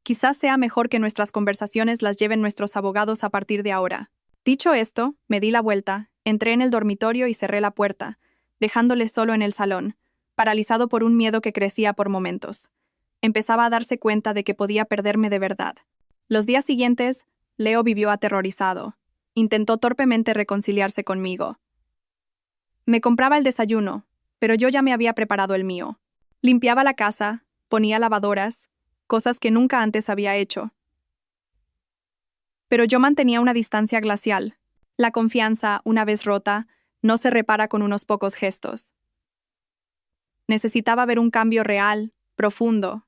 Quizás sea mejor que nuestras conversaciones las lleven nuestros abogados a partir de ahora». Dicho esto, me di la vuelta, entré en el dormitorio y cerré la puerta, dejándole solo en el salón, paralizado por un miedo que crecía por momentos. Empezaba a darse cuenta de que podía perderme de verdad. Los días siguientes, Leo vivió aterrorizado. Intentó torpemente reconciliarse conmigo. Me compraba el desayuno, pero yo ya me había preparado el mío. Limpiaba la casa, ponía lavadoras, cosas que nunca antes había hecho. Pero yo mantenía una distancia glacial. La confianza, una vez rota, no se repara con unos pocos gestos. Necesitaba ver un cambio real, profundo.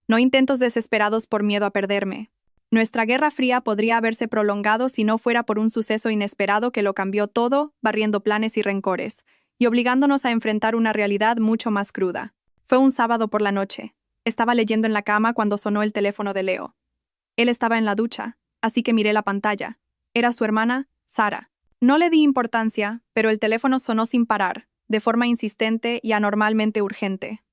No intentos desesperados por miedo a perderme. Nuestra Guerra Fría podría haberse prolongado si no fuera por un suceso inesperado que lo cambió todo, barriendo planes y rencores, y obligándonos a enfrentar una realidad mucho más cruda. Fue un sábado por la noche. Estaba leyendo en la cama cuando sonó el teléfono de Leo. Él estaba en la ducha, así que miré la pantalla. Era su hermana, Sara. No le di importancia, pero el teléfono sonó sin parar, de forma insistente y anormalmente urgente.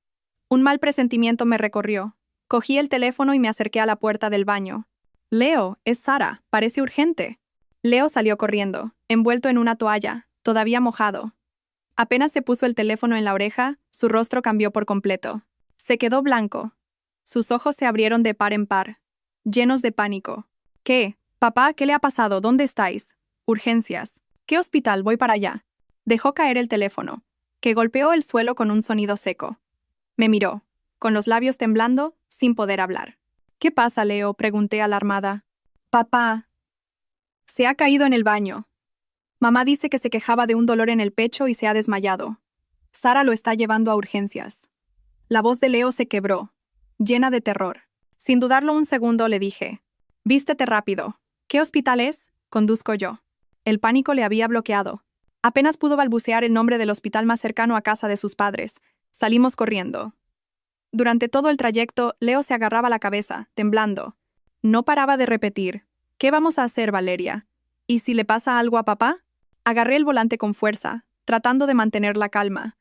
Un mal presentimiento me recorrió. Cogí el teléfono y me acerqué a la puerta del baño. Leo, es Sara, parece urgente. Leo salió corriendo, envuelto en una toalla, todavía mojado. Apenas se puso el teléfono en la oreja, su rostro cambió por completo. Se quedó blanco. Sus ojos se abrieron de par en par, llenos de pánico. ¿Qué? Papá, ¿qué le ha pasado? ¿Dónde estáis? Urgencias. ¿Qué hospital? Voy para allá. Dejó caer el teléfono, que golpeó el suelo con un sonido seco. Me miró, con los labios temblando, sin poder hablar. ¿Qué pasa, Leo?, pregunté alarmada. Papá. Se ha caído en el baño. Mamá dice que se quejaba de un dolor en el pecho y se ha desmayado. Sara lo está llevando a urgencias. La voz de Leo se quebró, llena de terror. Sin dudarlo un segundo le dije, vístete rápido. ¿Qué hospital es? Conduzco yo. El pánico le había bloqueado. Apenas pudo balbucear el nombre del hospital más cercano a casa de sus padres. Salimos corriendo. Durante todo el trayecto, Leo se agarraba la cabeza, temblando. No paraba de repetir, ¿qué vamos a hacer, Valeria? ¿Y si le pasa algo a papá? Agarré el volante con fuerza, tratando de mantener la calma.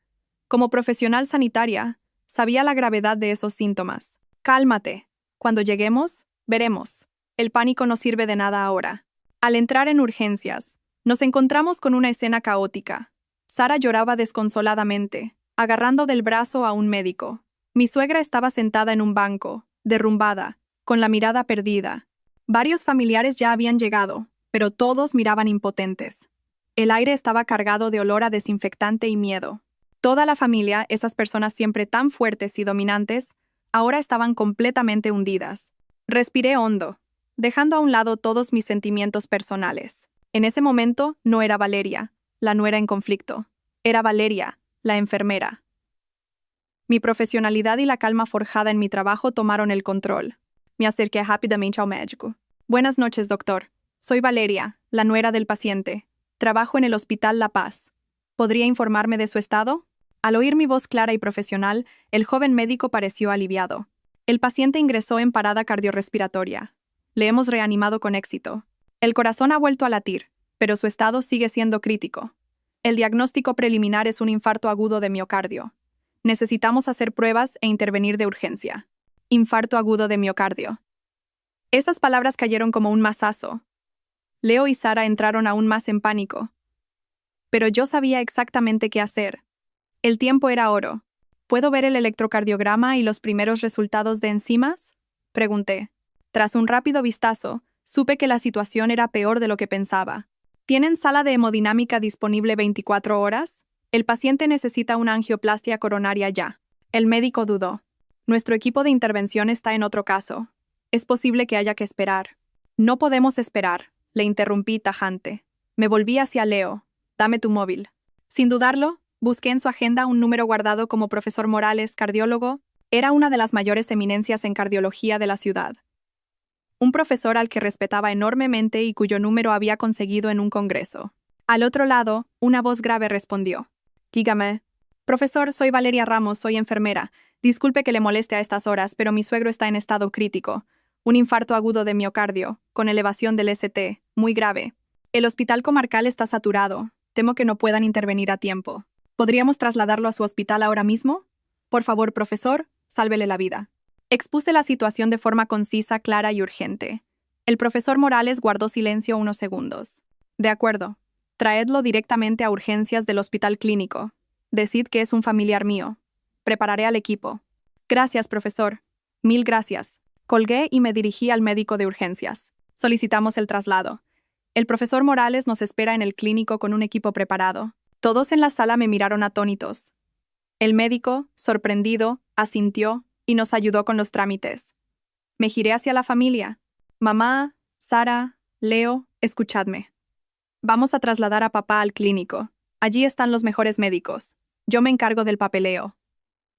Como profesional sanitaria, sabía la gravedad de esos síntomas. Cálmate. Cuando lleguemos, veremos. El pánico no sirve de nada ahora. Al entrar en urgencias, nos encontramos con una escena caótica. Sara lloraba desconsoladamente, agarrando del brazo a un médico. Mi suegra estaba sentada en un banco, derrumbada, con la mirada perdida. Varios familiares ya habían llegado, pero todos miraban impotentes. El aire estaba cargado de olor a desinfectante y miedo. Toda la familia, esas personas siempre tan fuertes y dominantes, ahora estaban completamente hundidas. Respiré hondo, dejando a un lado todos mis sentimientos personales. En ese momento no era Valeria, la nuera en conflicto. Era Valeria, la enfermera. Mi profesionalidad y la calma forjada en mi trabajo tomaron el control. Me acerqué rápidamente al médico. Buenas noches, doctor. Soy Valeria, la nuera del paciente. Trabajo en el Hospital La Paz. ¿Podría informarme de su estado? Al oír mi voz clara y profesional, el joven médico pareció aliviado. El paciente ingresó en parada cardiorrespiratoria. Le hemos reanimado con éxito. El corazón ha vuelto a latir, pero su estado sigue siendo crítico. El diagnóstico preliminar es un infarto agudo de miocardio. Necesitamos hacer pruebas e intervenir de urgencia. Infarto agudo de miocardio. Esas palabras cayeron como un mazazo. Leo y Sara entraron aún más en pánico. Pero yo sabía exactamente qué hacer. El tiempo era oro. ¿Puedo ver el electrocardiograma y los primeros resultados de enzimas? Pregunté. Tras un rápido vistazo, supe que la situación era peor de lo que pensaba. ¿Tienen sala de hemodinámica disponible 24 horas? El paciente necesita una angioplastia coronaria ya. El médico dudó. Nuestro equipo de intervención está en otro caso. Es posible que haya que esperar. No podemos esperar, le interrumpí tajante. Me volví hacia Leo. Dame tu móvil. Sin dudarlo, busqué en su agenda un número guardado como profesor Morales, cardiólogo. Era una de las mayores eminencias en cardiología de la ciudad. Un profesor al que respetaba enormemente y cuyo número había conseguido en un congreso. Al otro lado, una voz grave respondió. Dígame. Profesor, soy Valeria Ramos, soy enfermera. Disculpe que le moleste a estas horas, pero mi suegro está en estado crítico. Un infarto agudo de miocardio, con elevación del ST, muy grave. El hospital comarcal está saturado. Temo que no puedan intervenir a tiempo. ¿Podríamos trasladarlo a su hospital ahora mismo? Por favor, profesor, sálvele la vida. Expuse la situación de forma concisa, clara y urgente. El profesor Morales guardó silencio unos segundos. De acuerdo. Traedlo directamente a urgencias del hospital clínico. Decid que es un familiar mío. Prepararé al equipo. Gracias, profesor. Mil gracias. Colgué y me dirigí al médico de urgencias. Solicitamos el traslado. El profesor Morales nos espera en el clínico con un equipo preparado. Todos en la sala me miraron atónitos. El médico, sorprendido, asintió y nos ayudó con los trámites. Me giré hacia la familia. Mamá, Sara, Leo, escuchadme. Vamos a trasladar a papá al clínico. Allí están los mejores médicos. Yo me encargo del papeleo.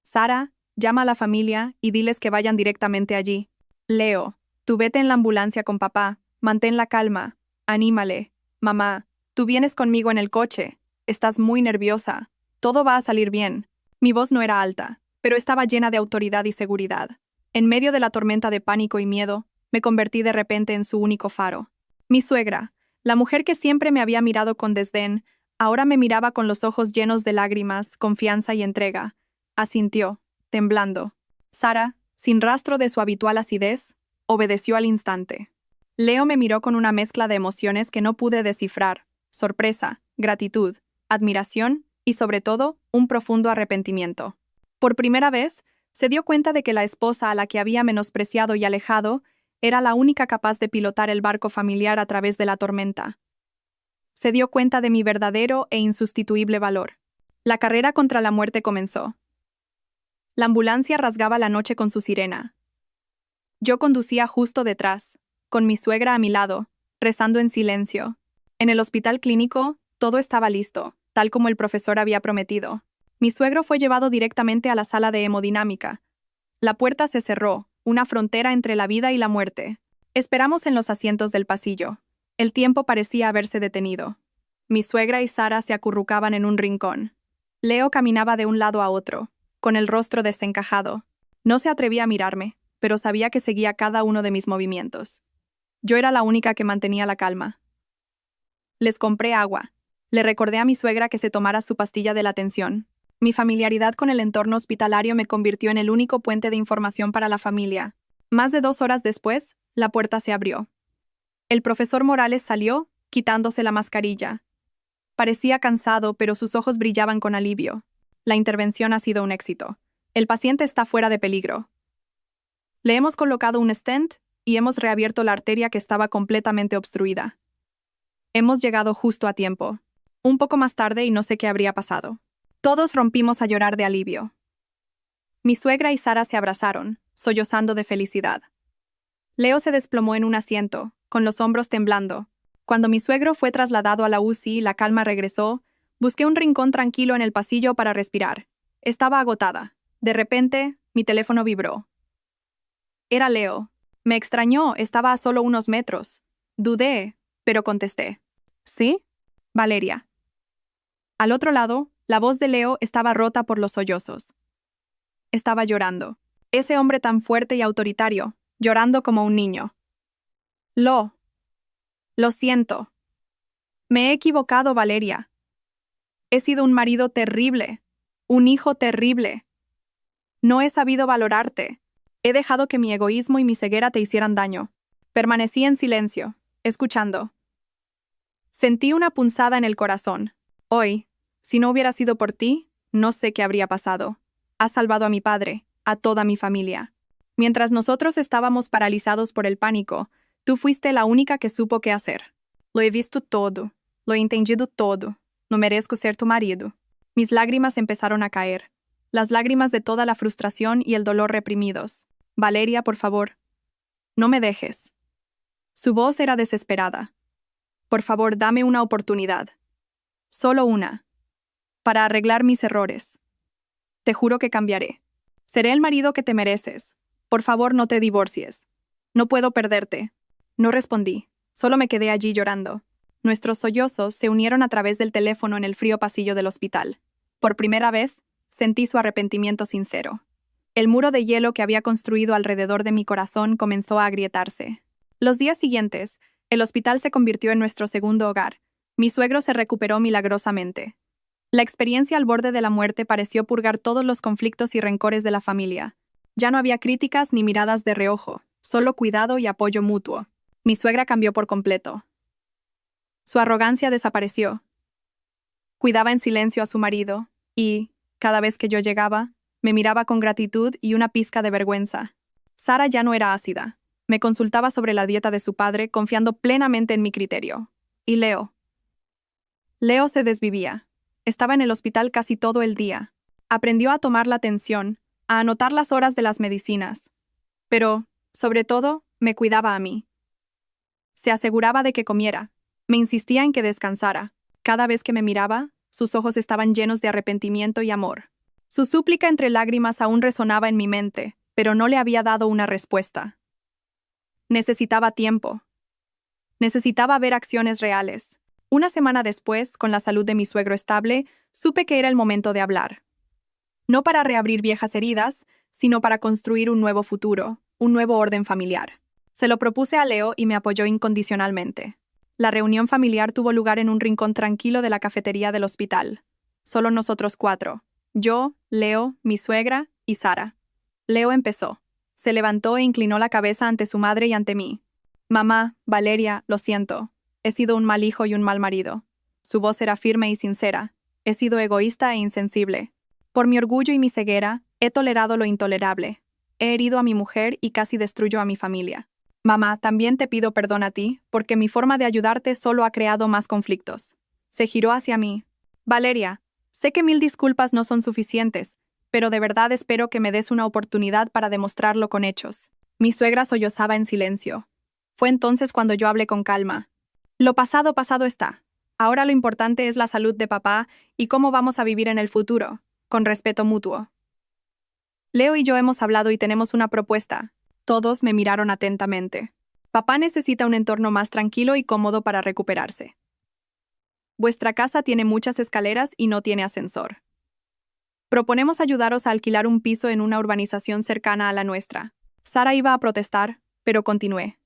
Sara, llama a la familia y diles que vayan directamente allí. Leo, tú vete en la ambulancia con papá. Mantén la calma. Anímale. Mamá, tú vienes conmigo en el coche. Estás muy nerviosa. Todo va a salir bien. Mi voz no era alta, pero estaba llena de autoridad y seguridad. En medio de la tormenta de pánico y miedo, me convertí de repente en su único faro. Mi suegra, La mujer que siempre me había mirado con desdén, ahora me miraba con los ojos llenos de lágrimas, confianza y entrega. Asintió, temblando. Sara, sin rastro de su habitual acidez, obedeció al instante. Leo me miró con una mezcla de emociones que no pude descifrar: sorpresa, gratitud, admiración y, sobre todo, un profundo arrepentimiento. Por primera vez, se dio cuenta de que la esposa a la que había menospreciado y alejado era la única capaz de pilotar el barco familiar a través de la tormenta. Se dio cuenta de mi verdadero e insustituible valor. La carrera contra la muerte comenzó. La ambulancia rasgaba la noche con su sirena. Yo conducía justo detrás, con mi suegra a mi lado, rezando en silencio. En el hospital clínico, todo estaba listo, tal como el profesor había prometido. Mi suegro fue llevado directamente a la sala de hemodinámica. La puerta se cerró, una frontera entre la vida y la muerte. Esperamos en los asientos del pasillo. El tiempo parecía haberse detenido. Mi suegra y Sara se acurrucaban en un rincón. Leo caminaba de un lado a otro, con el rostro desencajado. No se atrevía a mirarme, pero sabía que seguía cada uno de mis movimientos. Yo era la única que mantenía la calma. Les compré agua. Le recordé a mi suegra que se tomara su pastilla de la tensión. Mi familiaridad con el entorno hospitalario me convirtió en el único puente de información para la familia. Más de 2 horas después, la puerta se abrió. El profesor Morales salió, quitándose la mascarilla. Parecía cansado, pero sus ojos brillaban con alivio. La intervención ha sido un éxito. El paciente está fuera de peligro. Le hemos colocado un stent y hemos reabierto la arteria que estaba completamente obstruida. Hemos llegado justo a tiempo. Un poco más tarde y no sé qué habría pasado. Todos rompimos a llorar de alivio. Mi suegra y Sara se abrazaron, sollozando de felicidad. Leo se desplomó en un asiento, con los hombros temblando. Cuando mi suegro fue trasladado a la UCI y la calma regresó, busqué un rincón tranquilo en el pasillo para respirar. Estaba agotada. De repente, mi teléfono vibró. Era Leo. Me extrañó, estaba a solo unos metros. Dudé, pero contesté. ¿Sí? Valeria. Al otro lado, la voz de Leo estaba rota por los sollozos. Estaba llorando. Ese hombre tan fuerte y autoritario, llorando como un niño. Lo siento. Me he equivocado, Valeria. He sido un marido terrible, un hijo terrible. No he sabido valorarte. He dejado que mi egoísmo y mi ceguera te hicieran daño. Permanecí en silencio, escuchando. Sentí una punzada en el corazón. Hoy, si no hubiera sido por ti, no sé qué habría pasado. Has salvado a mi padre, a toda mi familia. Mientras nosotros estábamos paralizados por el pánico, tú fuiste la única que supo qué hacer. Lo he visto todo, lo he entendido todo. No merezco ser tu marido. Mis lágrimas empezaron a caer. Las lágrimas de toda la frustración y el dolor reprimidos. Valeria, por favor, no me dejes. Su voz era desesperada. Por favor, dame una oportunidad. Solo una. Para arreglar mis errores. Te juro que cambiaré. Seré el marido que te mereces. Por favor, no te divorcies. No puedo perderte. No respondí. Solo me quedé allí llorando. Nuestros sollozos se unieron a través del teléfono en el frío pasillo del hospital. Por primera vez, sentí su arrepentimiento sincero. El muro de hielo que había construido alrededor de mi corazón comenzó a agrietarse. Los días siguientes, el hospital se convirtió en nuestro segundo hogar. Mi suegro se recuperó milagrosamente. La experiencia al borde de la muerte pareció purgar todos los conflictos y rencores de la familia. Ya no había críticas ni miradas de reojo, solo cuidado y apoyo mutuo. Mi suegra cambió por completo. Su arrogancia desapareció. Cuidaba en silencio a su marido y, cada vez que yo llegaba, me miraba con gratitud y una pizca de vergüenza. Sara ya no era ácida. Me consultaba sobre la dieta de su padre, confiando plenamente en mi criterio. Y Leo. Leo se desvivía. Estaba en el hospital casi todo el día. Aprendió a tomar la tensión, a anotar las horas de las medicinas. Pero, sobre todo, me cuidaba a mí. Se aseguraba de que comiera. Me insistía en que descansara. Cada vez que me miraba, sus ojos estaban llenos de arrepentimiento y amor. Su súplica entre lágrimas aún resonaba en mi mente, pero no le había dado una respuesta. Necesitaba tiempo. Necesitaba ver acciones reales. Una semana después, con la salud de mi suegro estable, supe que era el momento de hablar. No para reabrir viejas heridas, sino para construir un nuevo futuro, un nuevo orden familiar. Se lo propuse a Leo y me apoyó incondicionalmente. La reunión familiar tuvo lugar en un rincón tranquilo de la cafetería del hospital. Solo nosotros cuatro. Yo, Leo, mi suegra y Sara. Leo empezó. Se levantó e inclinó la cabeza ante su madre y ante mí. Mamá, Valeria, lo siento. He sido un mal hijo y un mal marido. Su voz era firme y sincera. He sido egoísta e insensible. Por mi orgullo y mi ceguera, he tolerado lo intolerable. He herido a mi mujer y casi destruyo a mi familia. Mamá, también te pido perdón a ti, porque mi forma de ayudarte solo ha creado más conflictos. Se giró hacia mí. Valeria, sé que 1000 disculpas no son suficientes, pero de verdad espero que me des una oportunidad para demostrarlo con hechos. Mi suegra sollozaba en silencio. Fue entonces cuando yo hablé con calma. Lo pasado, pasado está. Ahora lo importante es la salud de papá y cómo vamos a vivir en el futuro, con respeto mutuo. Leo y yo hemos hablado y tenemos una propuesta. Todos me miraron atentamente. Papá necesita un entorno más tranquilo y cómodo para recuperarse. Vuestra casa tiene muchas escaleras y no tiene ascensor. Proponemos ayudaros a alquilar un piso en una urbanización cercana a la nuestra. Sara iba a protestar, pero continué.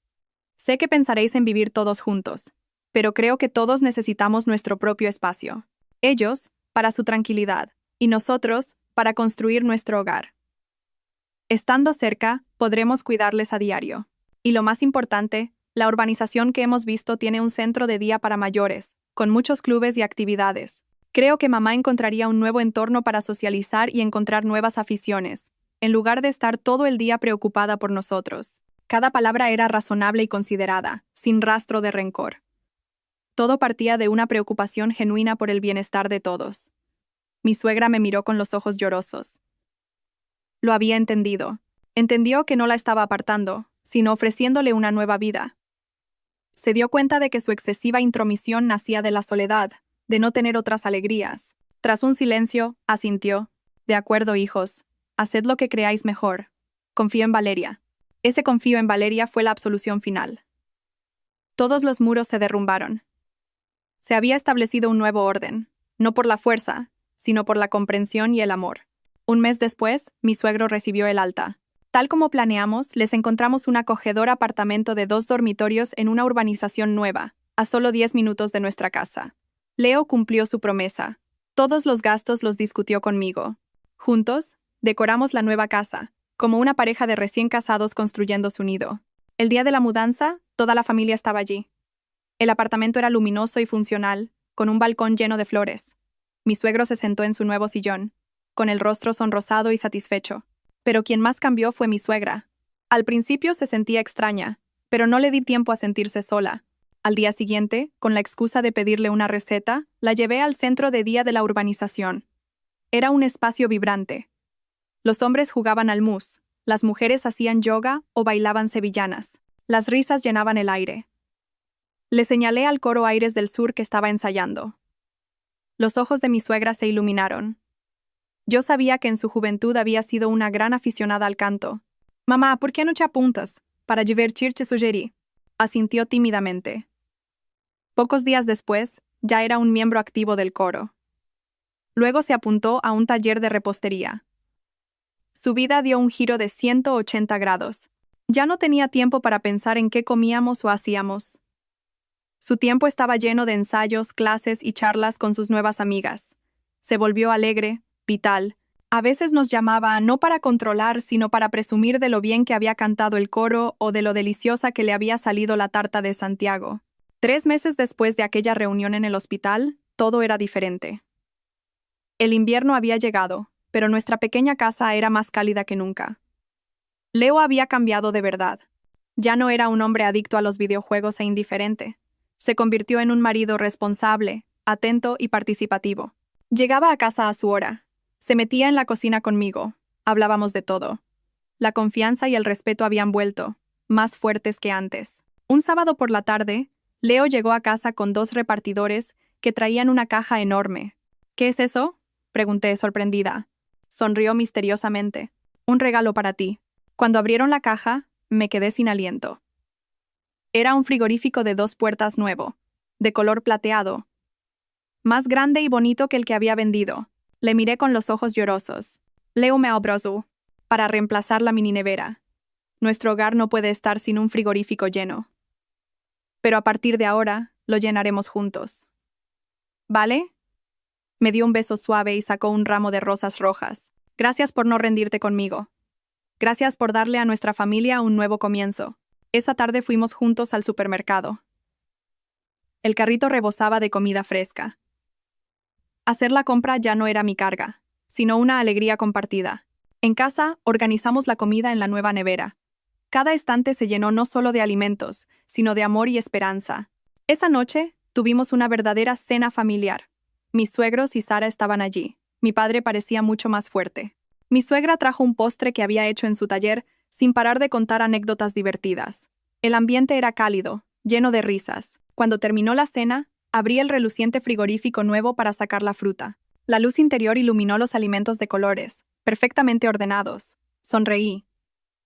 Sé que pensaréis en vivir todos juntos, pero creo que todos necesitamos nuestro propio espacio. Ellos, para su tranquilidad, y nosotros, para construir nuestro hogar. Estando cerca, podremos cuidarles a diario. Y lo más importante, la urbanización que hemos visto tiene un centro de día para mayores, con muchos clubes y actividades. Creo que mamá encontraría un nuevo entorno para socializar y encontrar nuevas aficiones, en lugar de estar todo el día preocupada por nosotros. Cada palabra era razonable y considerada, sin rastro de rencor. Todo partía de una preocupación genuina por el bienestar de todos. Mi suegra me miró con los ojos llorosos. Lo había entendido. Entendió que no la estaba apartando, sino ofreciéndole una nueva vida. Se dio cuenta de que su excesiva intromisión nacía de la soledad, de no tener otras alegrías. Tras un silencio, asintió. De acuerdo, hijos. Haced lo que creáis mejor. Confío en Valeria. Ese confío en Valeria fue la absolución final. Todos los muros se derrumbaron. Se había establecido un nuevo orden, no por la fuerza, sino por la comprensión y el amor. Un mes después, mi suegro recibió el alta. Tal como planeamos, les encontramos un acogedor apartamento de 2 dormitorios en una urbanización nueva, a solo 10 minutos de nuestra casa. Leo cumplió su promesa. Todos los gastos los discutió conmigo. Juntos, decoramos la nueva casa, como una pareja de recién casados construyendo su nido. El día de la mudanza, toda la familia estaba allí. El apartamento era luminoso y funcional, con un balcón lleno de flores. Mi suegro se sentó en su nuevo sillón, con el rostro sonrosado y satisfecho. Pero quien más cambió fue mi suegra. Al principio se sentía extraña, pero no le di tiempo a sentirse sola. Al día siguiente, con la excusa de pedirle una receta, la llevé al centro de día de la urbanización. Era un espacio vibrante. Los hombres jugaban al mus, las mujeres hacían yoga o bailaban sevillanas. Las risas llenaban el aire. Le señalé al coro Aires del Sur que estaba ensayando. Los ojos de mi suegra se iluminaron. Yo sabía que en su juventud había sido una gran aficionada al canto. «Mamá, ¿por qué no te apuntas? Para divertirte sugerí». Asintió tímidamente. Pocos días después, ya era un miembro activo del coro. Luego se apuntó a un taller de repostería. Su vida dio un giro de 180 grados. Ya no tenía tiempo para pensar en qué comíamos o hacíamos. Su tiempo estaba lleno de ensayos, clases y charlas con sus nuevas amigas. Se volvió alegre, vital. A veces nos llamaba no para controlar, sino para presumir de lo bien que había cantado el coro o de lo deliciosa que le había salido la tarta de Santiago. 3 meses después de aquella reunión en el hospital, todo era diferente. El invierno había llegado, pero nuestra pequeña casa era más cálida que nunca. Leo había cambiado de verdad. Ya no era un hombre adicto a los videojuegos e indiferente. Se convirtió en un marido responsable, atento y participativo. Llegaba a casa a su hora. Se metía en la cocina conmigo. Hablábamos de todo. La confianza y el respeto habían vuelto, más fuertes que antes. Un sábado por la tarde, Leo llegó a casa con 2 repartidores que traían una caja enorme. «¿Qué es eso?», pregunté sorprendida. Sonrió misteriosamente. «Un regalo para ti». Cuando abrieron la caja, me quedé sin aliento. Era un frigorífico de 2 puertas nuevo, de color plateado. Más grande y bonito que el que había vendido. Le miré con los ojos llorosos. Leo me abrazó, para reemplazar la mini nevera. Nuestro hogar no puede estar sin un frigorífico lleno. Pero a partir de ahora, lo llenaremos juntos. ¿Vale? Me dio un beso suave y sacó un ramo de rosas rojas. Gracias por no rendirte conmigo. Gracias por darle a nuestra familia un nuevo comienzo. Esa tarde fuimos juntos al supermercado. El carrito rebosaba de comida fresca. Hacer la compra ya no era mi carga, sino una alegría compartida. En casa, organizamos la comida en la nueva nevera. Cada estante se llenó no solo de alimentos, sino de amor y esperanza. Esa noche, tuvimos una verdadera cena familiar. Mis suegros y Sara estaban allí. Mi padre parecía mucho más fuerte. Mi suegra trajo un postre que había hecho en su taller, sin parar de contar anécdotas divertidas. El ambiente era cálido, lleno de risas. Cuando terminó la cena, abrí el reluciente frigorífico nuevo para sacar la fruta. La luz interior iluminó los alimentos de colores, perfectamente ordenados. Sonreí.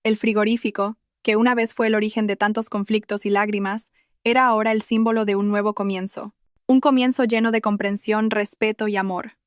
El frigorífico, que una vez fue el origen de tantos conflictos y lágrimas, era ahora el símbolo de un nuevo comienzo. Un comienzo lleno de comprensión, respeto y amor.